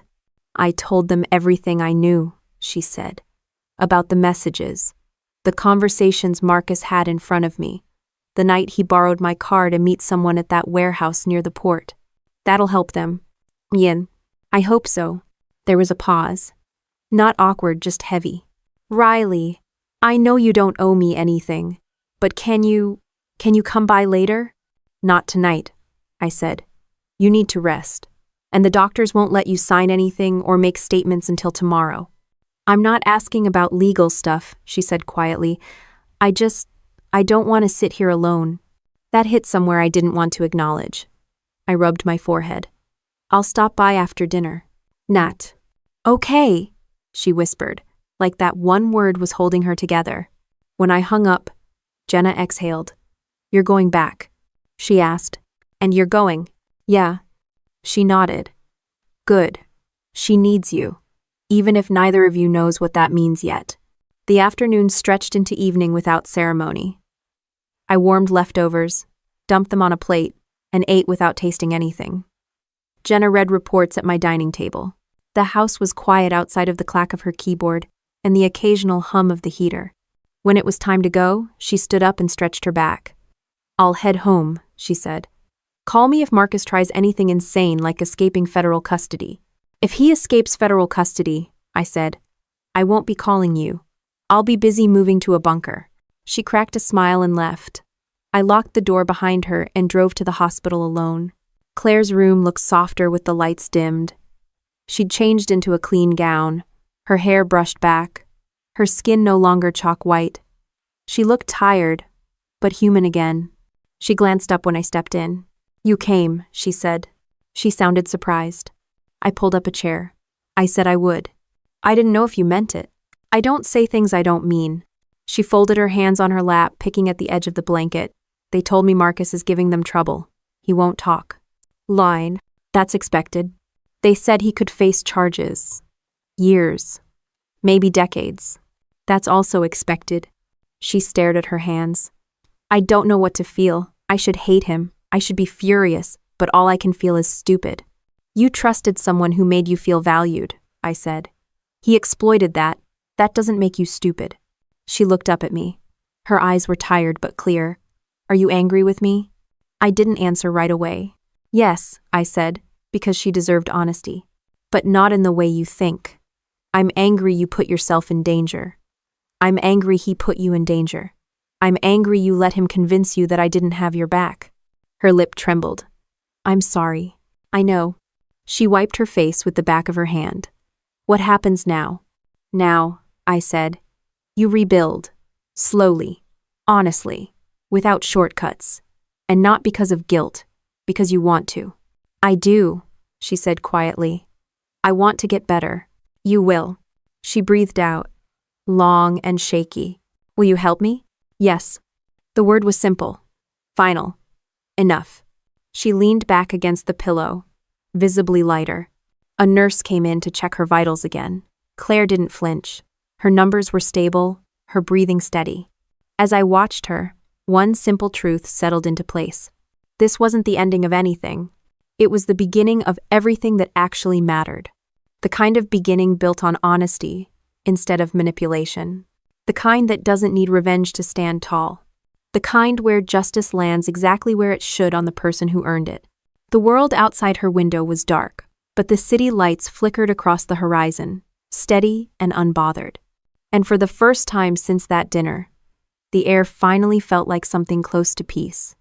"I told them everything I knew," she said. "About the messages, the conversations Marcus had in front of me, the night he borrowed my car to meet someone at that warehouse near the port. That'll help them." "Yin. I hope so." There was a pause. Not awkward, just heavy. "Riley, I know you don't owe me anything, but can you come by later?" "Not tonight," I said. "You need to rest, and the doctors won't let you sign anything or make statements until tomorrow." "I'm not asking about legal stuff," she said quietly. I don't want to sit here alone." That hit somewhere I didn't want to acknowledge. I rubbed my forehead. I'll stop by after dinner. Nat. Okay, she whispered, like that one word was holding her together. When I hung up, Jenna exhaled. You're going back? She asked. And you're going? Yeah. She nodded. Good. She needs you, even if neither of you knows what that means yet. The afternoon stretched into evening without ceremony. I warmed leftovers, dumped them on a plate, and ate without tasting anything. Jenna read reports at my dining table. The house was quiet outside of the clack of her keyboard and the occasional hum of the heater. When it was time to go, she stood up and stretched her back. I'll head home, she said. Call me if Marcus tries anything insane like escaping federal custody. If he escapes federal custody, I said, I won't be calling you. I'll be busy moving to a bunker. She cracked a smile and left. I locked the door behind her and drove to the hospital alone. Claire's room looked softer with the lights dimmed. She'd changed into a clean gown, her hair brushed back, her skin no longer chalk white. She looked tired, but human again. She glanced up when I stepped in. You came, she said. She sounded surprised. I pulled up a chair. I said I would. I didn't know if you meant it. I don't say things I don't mean. She folded her hands on her lap, picking at the edge of the blanket. They told me Marcus is giving them trouble. He won't talk. Line. That's expected. They said he could face charges. Years. Maybe decades. That's also expected. She stared at her hands. I don't know what to feel. I should hate him. I should be furious, but all I can feel is stupid. You trusted someone who made you feel valued, I said. He exploited that. That doesn't make you stupid. She looked up at me. Her eyes were tired but clear. Are you angry with me? I didn't answer right away. Yes, I said, because she deserved honesty. But not in the way you think. I'm angry you put yourself in danger. I'm angry he put you in danger. I'm angry you let him convince you that I didn't have your back. Her lip trembled. I'm sorry. I know. She wiped her face with the back of her hand. What happens now? Now, I said, you rebuild. Slowly. Honestly. Without shortcuts. And not because of guilt. Because you want to. I do, she said quietly. I want to get better. You will. She breathed out. Long and shaky. Will you help me? Yes. The word was simple. Final. Enough. She leaned back against the pillow, visibly lighter. A nurse came in to check her vitals again. Claire didn't flinch. Her numbers were stable, her breathing steady. As I watched her, one simple truth settled into place. This wasn't the ending of anything. It was the beginning of everything that actually mattered. The kind of beginning built on honesty instead of manipulation. The kind that doesn't need revenge to stand tall. The kind where justice lands exactly where it should on the person who earned it. The world outside her window was dark, but the city lights flickered across the horizon, steady and unbothered. And for the first time since that dinner, the air finally felt like something close to peace.